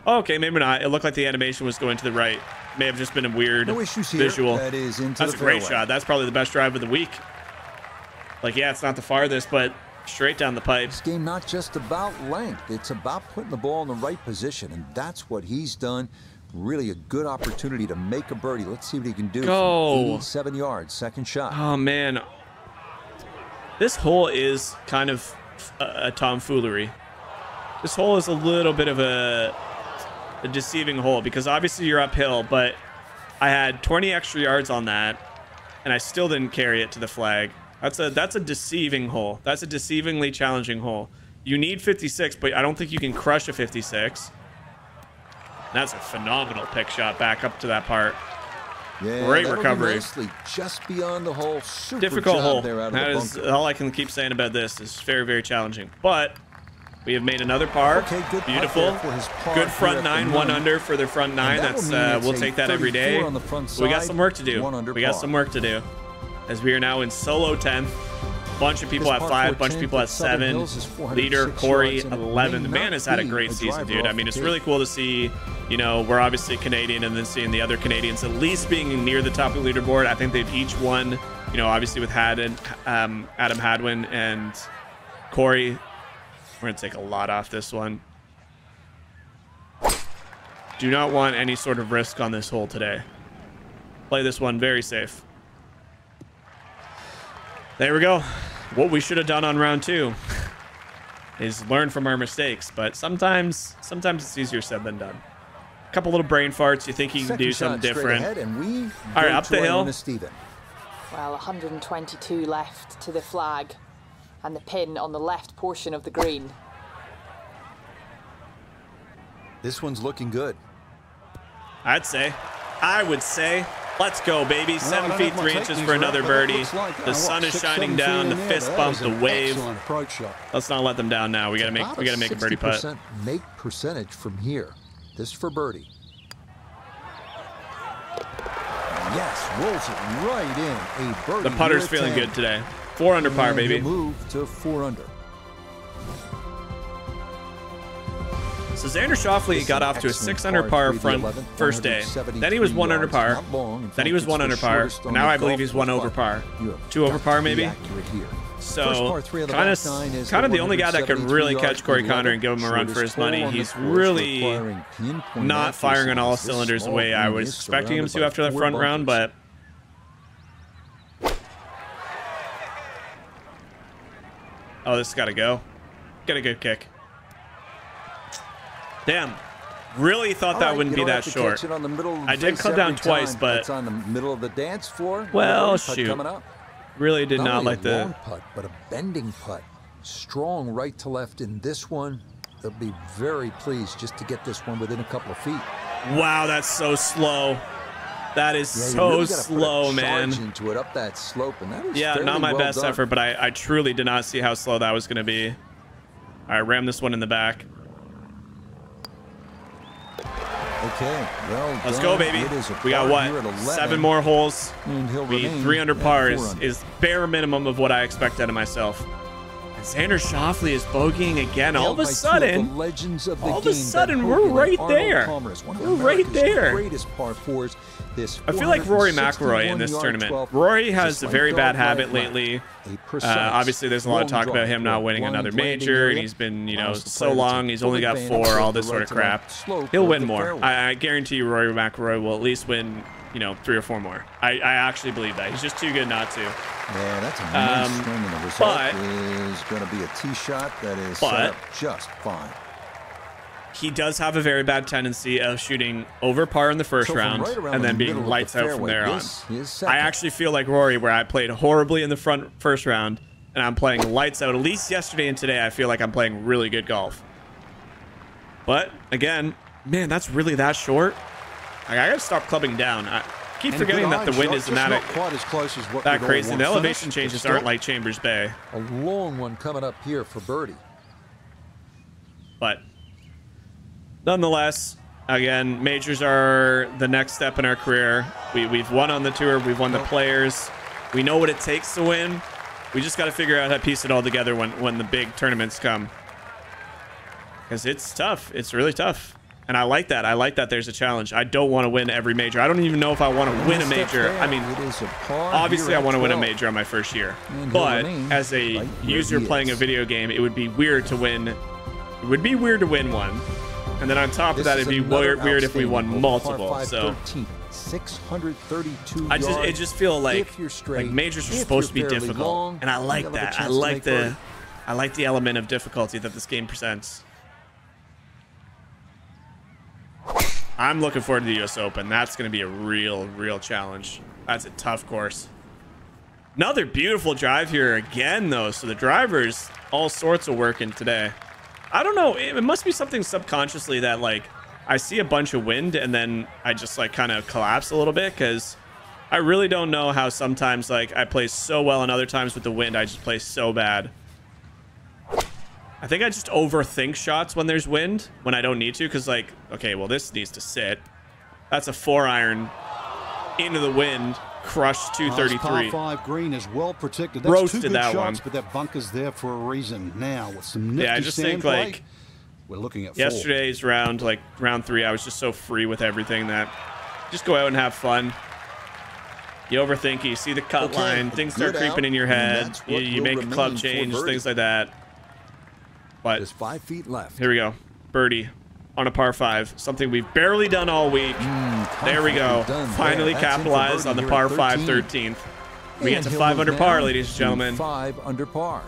S1: Oh, okay, maybe not. It looked like the animation was going to the right. May have just been a weird
S4: No issues here.
S1: visual.
S4: That is into
S1: That's
S4: the
S1: a great
S4: fairway.
S1: shot. That's probably the best drive of the week. Like, yeah, it's not the farthest, but straight down the pipe.
S4: This game not just about length. It's about putting the ball in the right position, and that's what he's done. Really a good opportunity to make a birdie. Let's see what he can do.
S1: Go.
S4: From 87 yards, second shot.
S1: Oh, man. This hole is kind of a tomfoolery. This hole is a little bit of a deceiving hole because obviously you're uphill, but I had 20 extra yards on that and I still didn't carry it to the flag. That's a deceiving hole. That's a deceivingly challenging hole. You need 56, but I don't think you can crush a 56. That's a phenomenal pick shot back up to that part.
S4: Yeah,
S1: Great
S4: that'll do
S1: recovery.
S4: nicely just beyond the hole. Super
S1: Difficult
S4: job
S1: hole.
S4: there out of
S1: That
S4: the
S1: is
S4: bunker.
S1: all I can keep saying about this. Is very, very challenging. But we have made another par.
S4: Okay, good putt
S1: Beautiful.
S4: there for his par
S1: Good
S4: here
S1: front
S4: at the
S1: 9, 1
S4: nine.
S1: under for their front 9.
S4: that'll
S1: That's
S4: mean it's
S1: we'll
S4: a
S1: take that every day.
S4: 34 on the front
S1: We got
S4: side,
S1: some work to do.
S4: 1 under
S1: We got
S4: par.
S1: some work to do. As we are now in solo 10th. Bunch of people
S4: This
S1: at
S4: par
S1: 5,
S4: 4
S1: bunch of people at
S4: Southern
S1: 7.
S4: Hills is 406
S1: Leader Corey
S4: yards, and it
S1: 11. The
S4: may
S1: man
S4: not
S1: has had a
S4: be
S1: great
S4: a
S1: season,
S4: driver
S1: dude. I
S4: off
S1: mean,
S4: the
S1: it's
S4: tee.
S1: really cool to see. You know, we're obviously Canadian, and then seeing the other Canadians at least being near the top of the leaderboard. I think they've each won. You know, obviously with Adam Hadwin and Corey. We're gonna take a lot off this one. Do not want any sort of risk on this hole today. Play this one very safe. There we go. What we should have done on round 2 is learn from our mistakes, but sometimes it's easier said than done. A couple little brain farts. You think you can
S4: Second
S1: do
S4: shot
S1: something
S4: straight
S1: different.
S4: ahead, and we
S1: All right,
S4: go
S1: up
S4: to
S1: the hill.
S4: Iona Steven.
S5: Well, 122 left to the flag and the pin on the left portion of the green.
S4: This one's looking good.
S1: I would say, let's go, baby. 7
S3: I don't
S1: feet
S3: have my
S1: 3
S3: tape
S1: inches
S3: measure
S1: for
S3: out,
S1: another
S3: but it
S1: birdie.
S3: looks like,
S1: The sun is shining down. The fist bump, the wave.
S3: Excellent approach shot.
S1: Let's not let them down now. We gotta make a birdie putt.
S4: 60% make percentage from here. This for birdie. Yes, rolls it right in. A birdie.
S1: The putter's
S4: here at
S1: feeling
S4: 10.
S1: good today. 4 under par,
S4: And
S1: baby.
S4: he'll move to 4 under.
S1: So Xander Schauffele
S4: This
S1: got
S4: is
S1: off to a
S4: excellent
S1: 6 under par
S4: par,
S1: front
S4: 311,
S1: first day.
S4: 173
S1: Then he was 1 under
S4: yards,
S1: par.
S4: not long. In
S1: Then
S4: fact,
S1: he was
S4: it's
S1: 1
S4: the
S1: under par.
S4: shortest on
S1: Now
S4: the
S1: I believe
S4: golf
S1: he's 1
S4: course,
S1: over
S4: but
S1: par.
S4: you have
S1: 2 over
S4: got
S1: par,
S4: to be
S1: maybe.
S4: accurate here. First
S1: So
S4: par 3 of the
S1: kind
S4: back nine is
S1: of the only guy that could
S4: 173
S1: really
S4: yards,
S1: catch Corey Connor and give him a run for his
S4: shortest hole
S1: money.
S4: on the
S1: He's
S4: course,
S1: really
S4: requiring pinpoint
S1: not firing on all
S4: accuracy. This
S1: cylinders the
S4: small
S1: way I
S4: green
S1: was
S4: is
S1: expecting him
S4: surrounded
S1: to
S4: by
S1: after that
S4: 4
S1: front round,
S4: bunkers.
S1: but oh, this has got to go. Get a good kick. Damn. Really thought that wouldn't be that short. I did clip down twice, but
S4: it's on the middle of the dance floor.
S1: Well,
S4: Birdie putt
S1: shoot.
S4: coming up.
S1: Really did not
S4: only
S1: like
S4: a
S1: the
S4: long putt, but a bending putt. Strong right to left in this one. They'll be very pleased just to get this one within a couple of feet.
S1: Wow, that's so slow. That is
S4: Yeah, you
S1: so
S4: really gotta put a
S1: slow, man.
S4: charge into it up that slope, and that is
S1: Yeah,
S4: fairly
S1: not my
S4: well
S1: best
S4: done.
S1: effort, but I truly did not see how slow that was going to be. All right, ram this one in the back.
S4: Okay, well,
S1: Let's go, baby. We got what? 7 more holes. We 300 par is bare minimum of what I expect out of myself. And Xander Schauffele is bogeying again. All of a sudden, we're right there. We're right there. I feel like Rory McIlroy in this tournament. Rory has a very bad habit lately. Obviously, there's a lot of talk about him not winning another major, and he's been, you know, so long. He's only got 4, all this sort of crap. He'll win more. I guarantee you Rory McIlroy will at least win, you know, 3 or 4 more. I actually believe that. He's just too good not to.
S4: Yeah, that's a nice swing, and the result is going to be a tee shot that is set up just fine.
S1: He does have a very bad tendency of shooting over par in the first round and then being lights out from there on. I actually feel like Rory, where I played horribly in the first round, and I'm playing lights out. At least yesterday and today, I feel like I'm playing really good golf. But again, man, that's really that short. I gotta stop clubbing down. I keep forgetting that the wind isn't that crazy. The elevation changes aren't like Chambers Bay.
S4: A long one coming up here for birdie.
S1: But nonetheless, again, majors are the next step in our career. We've won on the tour. We've won the players. We know what it takes to win. We just got to figure out how to piece it all together when the big tournaments come. Because it's tough. It's really tough. And I like that. I like that there's a challenge. I don't want to win every major. I don't even know if I want to win a major. I mean, obviously I want to win a major on my first year. But as a user playing a video game, it would be weird to win. It would be weird to win one. And then on top of that, it'd be weird if we won multiple. So I just feel like majors are supposed to be difficult, and I like that. I like the element of difficulty that this game presents. I'm looking forward to the US Open. That's going to be a real challenge. That's a tough course. Another beautiful drive here again, though. So the drivers, all sorts of working today. I don't know. It must be something subconsciously that, like, I see a bunch of wind and then I just, like, kind of collapse a little bit, because I really don't know how sometimes, like, I play so well and other times with the wind I just play so bad. I think I just overthink shots when there's wind when I don't need to, because, like, okay, well, this needs to sit. That's a 4-iron into the wind, crushed 233.
S3: Par 5 green is well protected. That's
S1: roasted
S3: 2 good
S1: that
S3: shots,
S1: one.
S3: But that bunker's there for a reason. Now with some nifty
S1: I just
S3: sand
S1: think,
S3: play,
S1: like,
S3: we're looking at
S1: yesterday's round, like round 3, I was just so free with everything that just go out and have fun. You overthink it, you see the cut line, things start creeping in your head, you make a club change, things like that. But
S4: just 5 feet left.
S1: Here we go. Birdie on a par 5. Something we've barely done all week. There we go. Finally capitalized on the par 5 13th. We get to 5 under par, ladies and gentlemen.
S4: 5 under par.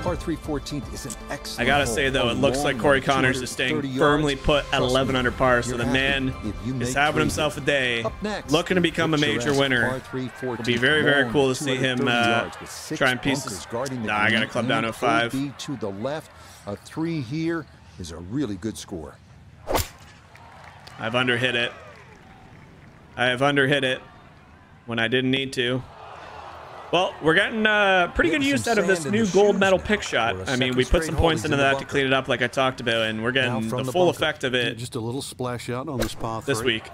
S4: Par 3 14th is an excellent
S1: I gotta say, though, it looks like Corey Connors is staying firmly put at 11 under par, so the man is having himself a day, looking to become a major winner. It'll be very cool to see him try and piece this. Nah, I gotta club down to 5.
S4: To the left, a 3 here is a really good score.
S1: I've underhit it. I have underhit it when I didn't need to. Well, we're getting pretty good use out of this new gold medal pick shot. I mean, we put some points into that to clean it up like I talked about, and we're getting the full effect of it
S3: just a little splash out on this par 3
S1: this week.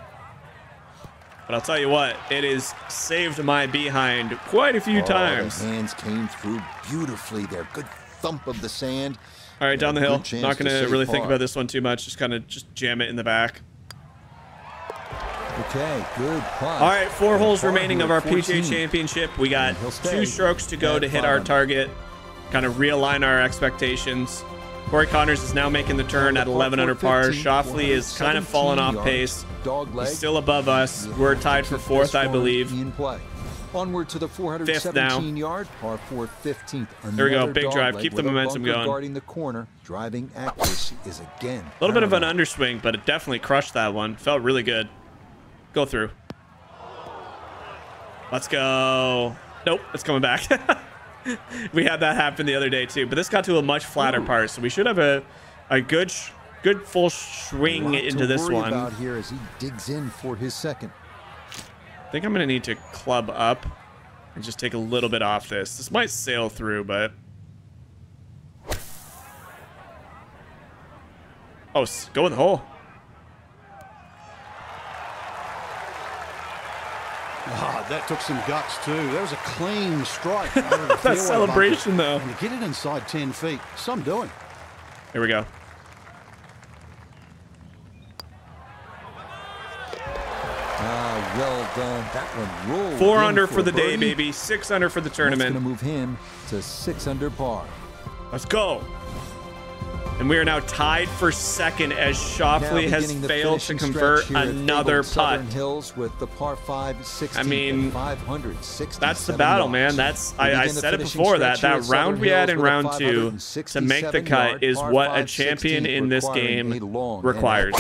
S1: But I'll tell you what, it has saved my behind quite a few times.
S4: The hands came through beautifully there. Good thump of the sand.
S1: All right, down the hill. Not going to really think about this one too much. Just kind of jam it in the back.
S4: Okay, good putt.
S1: All right, 4 holes remaining of our PGA Championship. We got 2 strokes to go to hit our target, kind of realign our expectations. Corey Connors is now making the turn at 11 under par. Schauffele is kind of falling off pace. He's still above us. We're tied for 4th, I believe.
S4: Onward to the 417-yard par 4 15th.
S1: There we go, big drive. Keep the momentum going.
S4: Guarding the corner, driving accuracy is again.
S1: A little bit of an underswing, but it definitely crushed that one. Felt really good. Go through. Let's go. Nope, it's coming back. We had that happen the other day too, but this got to a much flatter part, so we should have a good full swing into this one.
S4: About here as he digs in for his second.
S1: I think I'm gonna need to club up and just take a little bit off this. This might sail through, but Oh, go in the hole.
S3: Ah, that took some guts too. That was a clean strike.
S1: That celebration though.
S3: And to get it inside 10 feet, some doing.
S1: Here we go.
S4: Well done. That one rolled.
S1: 4 under for the day, baby. 6 under for the tournament.
S4: That's going to move him to 6 under par.
S1: Let's go. And we are now tied for second as Schauffele has failed to convert another putt.
S4: Hills with the par 5, 16,
S1: I mean,
S4: 567
S1: that's the battle, man. That's I said it before, that round we had in round 2 to make the cut is what a champion in this game requires.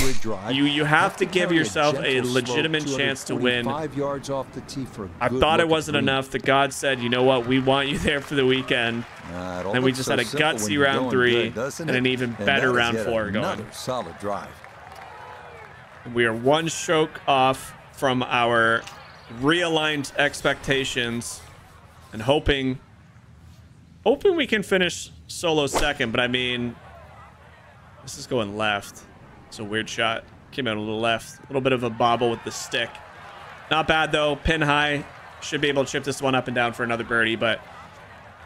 S1: You have to give yourself a legitimate chance to win.
S4: 5 yards off the tee for
S1: I thought it wasn't enough. The God said, you know what, we want you there for the weekend. And we just had a gutsy round 3 and an even better round 4 going.
S4: Solid drive.
S1: We are 1 stroke off from our realigned expectations and hoping we can finish solo second. But I mean, this is going left. It's a weird shot. Came out a little left. A little bit of a bobble with the stick. Not bad though. Pin high. Should be able to chip this one up and down for another birdie. But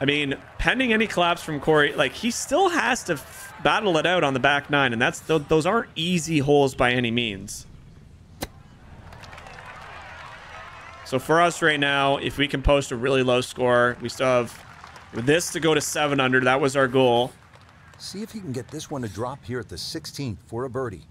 S1: I mean, pending any collapse from Corey, like, he still has to battle it out on the back 9, and those aren't easy holes by any means. So for us right now, if we can post a really low score, we still have this to go to 7 under. That was our goal.
S4: See if he can get this one to drop here at the 16th for a birdie.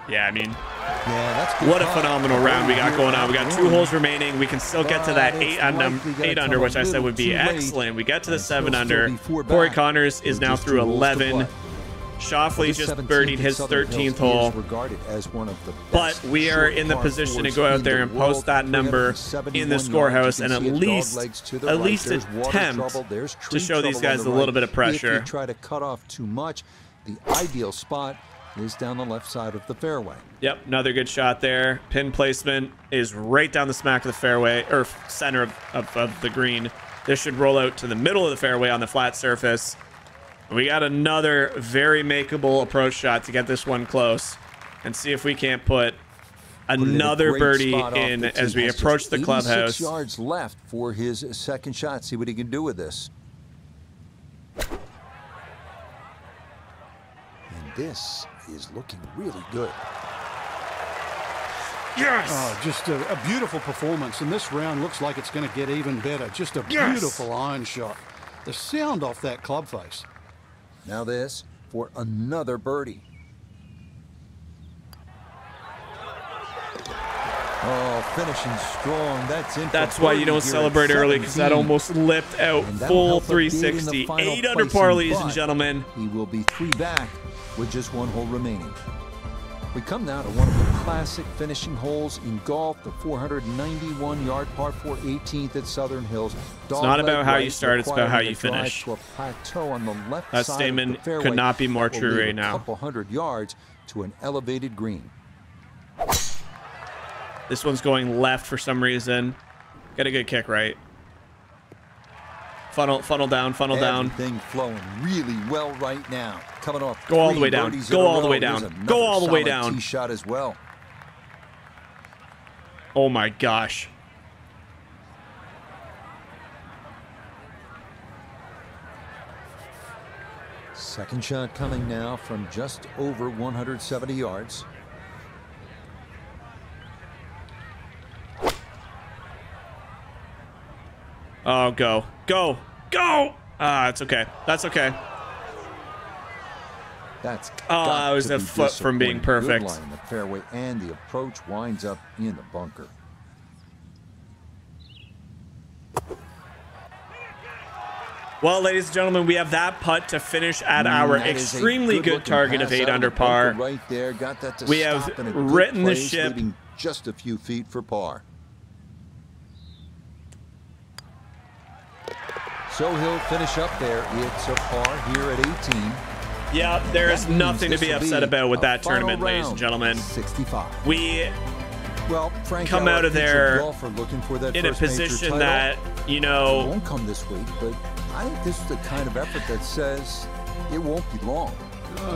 S1: Yeah, I mean,
S4: yeah, that's good.
S1: What a phenomenal round we got going on. We got 2 holes remaining. We can still get to that 8 under, which I said would be excellent. We get to the 7 under. Corey Connors is now through 11. Schauffele just birdied his 13th hole. But we are in the position to go out there and post that number in the scorehouse and at least attempt to show these guys a little bit of pressure.
S4: If you try to cut off too much, the ideal spot is down the left side of the fairway.
S1: Yep, another good shot there. Pin placement is right down the smack of the fairway, or center of the green. This should roll out to the middle of the fairway on the flat surface. We got another very makeable approach shot to get this one close and see if we can't put another birdie in as we approach the clubhouse.
S4: 86 yards left for his second shot. See what he can do with this. And this is looking really good.
S1: Yes!
S3: Oh, just a beautiful performance, and this round looks like it's going to get even better. Just a beautiful iron shot. The sound off that club face.
S4: Now this for another birdie. Oh, finishing strong. That's in.
S1: That's why you don't celebrate early, because that almost lipped out full 360. 8 under par, ladies and gentlemen.
S4: He will be 3 back with just 1 hole remaining. We come now to one of the classic finishing holes in golf, the 491-yard par 4 18th at Southern Hills.
S1: It's not about how you start, it's about how you finish. That statement could not be more true right now.
S4: A couple hundred yards to an elevated green.
S1: This one's going left for some reason. Got a good kick right. Funnel down, funnel down.
S4: Everything flowing really well right now. Coming off.
S1: Go all the way down. Go all the way down. Go all the way down.
S4: Tee shot as well.
S1: Oh my gosh.
S4: Second shot coming now from just over 170 yards.
S1: Oh, go. Go. Go! Ah, it's okay. That's okay.
S4: That's
S1: I was a foot from being perfect.
S4: Good line in the fairway, and the approach winds up in the bunker.
S1: Well, ladies and gentlemen, we have that putt to finish at our extremely good target of 8 under par.
S4: Right there, got that to
S1: we have written the ship.
S4: Just a few feet for par. So he'll finish up there. It's a par here at 18.
S1: Yeah, there is nothing to be upset about with that tournament, ladies and gentlemen.
S4: 65.
S1: We come out of there in a position that, you know,
S4: it won't come this week, but I think this is the kind of effort that says it won't be long.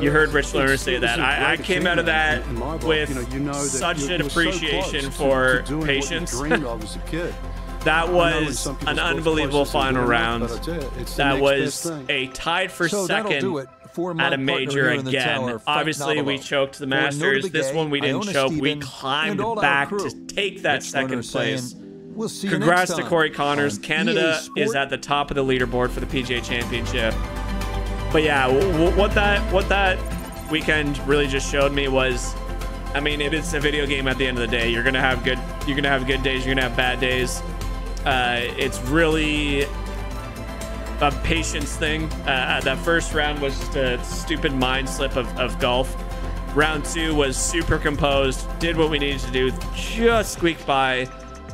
S1: You heard Rich Lerner say that. I came out of that
S3: in my book.
S1: with
S3: you know that
S1: such
S3: you
S1: an
S3: were so
S1: appreciation
S3: close
S1: for
S3: to doing
S1: patience.
S3: what you dreamed of as a kid.
S1: That
S3: I know when
S1: was
S3: some people's
S1: an
S3: both
S1: unbelievable
S3: closest
S1: final
S3: and
S1: round.
S3: but I tell you, it's the
S1: That
S3: next
S1: was
S3: best thing.
S1: a tied for
S4: So that'll do
S1: second
S4: it for my
S1: at a
S4: partner
S1: major
S4: here in the
S1: again.
S4: tower, Fight
S1: Obviously, we
S4: Navalo.
S1: choked the
S4: For
S1: Masters.
S4: Notabiligay,
S1: This one we didn't
S4: Iona
S1: choke. We
S4: Stephen,
S1: climbed
S4: and all our
S1: back
S4: crew.
S1: to take that
S4: Rich
S1: second
S4: Lerner
S1: place.
S4: saying, we'll see you
S1: Congrats
S4: next
S1: to
S4: time
S1: Corey Connors.
S4: on
S1: Canada
S4: EA
S1: is
S4: Sport.
S1: at the top of the leaderboard for the PGA Championship. But yeah, what that weekend really just showed me was, I mean, it's a video game at the end of the day. You're gonna have good days. You're gonna have bad days. It's really a patience thing. That first round was just a stupid mind slip of golf. Round 2 was super composed, did what we needed to do, just squeaked by.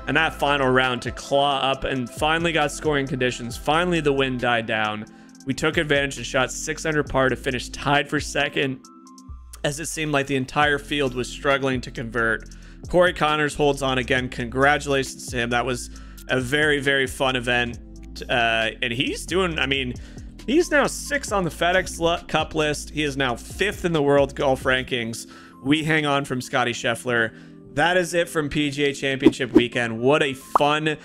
S1: And that final round to claw up and finally got scoring conditions. Finally, the wind died down. We took advantage and shot 6 under par to finish tied for second, as it seemed like the entire field was struggling to convert. Corey Connors holds on again. Congratulations to him. That was a very, very fun event. And he's doing, I mean, he's now 6th on the FedEx Cup list. He is now 5th in the world golf rankings. We hang on from Scotty Scheffler. That is it from PGA Championship weekend. What a fun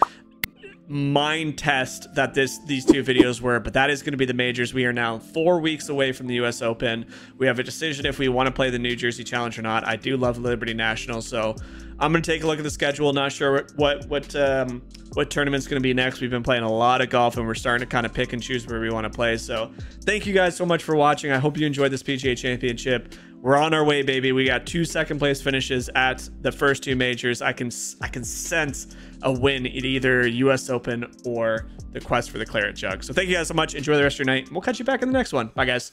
S1: mind test that these two videos were, but that is going to be the majors. We are now 4 weeks away from the US Open. We have a decision if we want to play the New Jersey Challenge or not. I do love Liberty National, so I'm going to take a look at the schedule. Not sure what tournament's going to be next. We've been playing a lot of golf and we're starting to kind of pick and choose where we want to play. So thank you guys so much for watching. I hope you enjoyed this PGA Championship. We're on our way, baby. We got 2 second place finishes at the first 2 majors. I can sense a win in either US Open or the quest for the Claret Jug. So thank you guys so much. Enjoy the rest of your night. We'll catch you back in the next one. Bye, guys.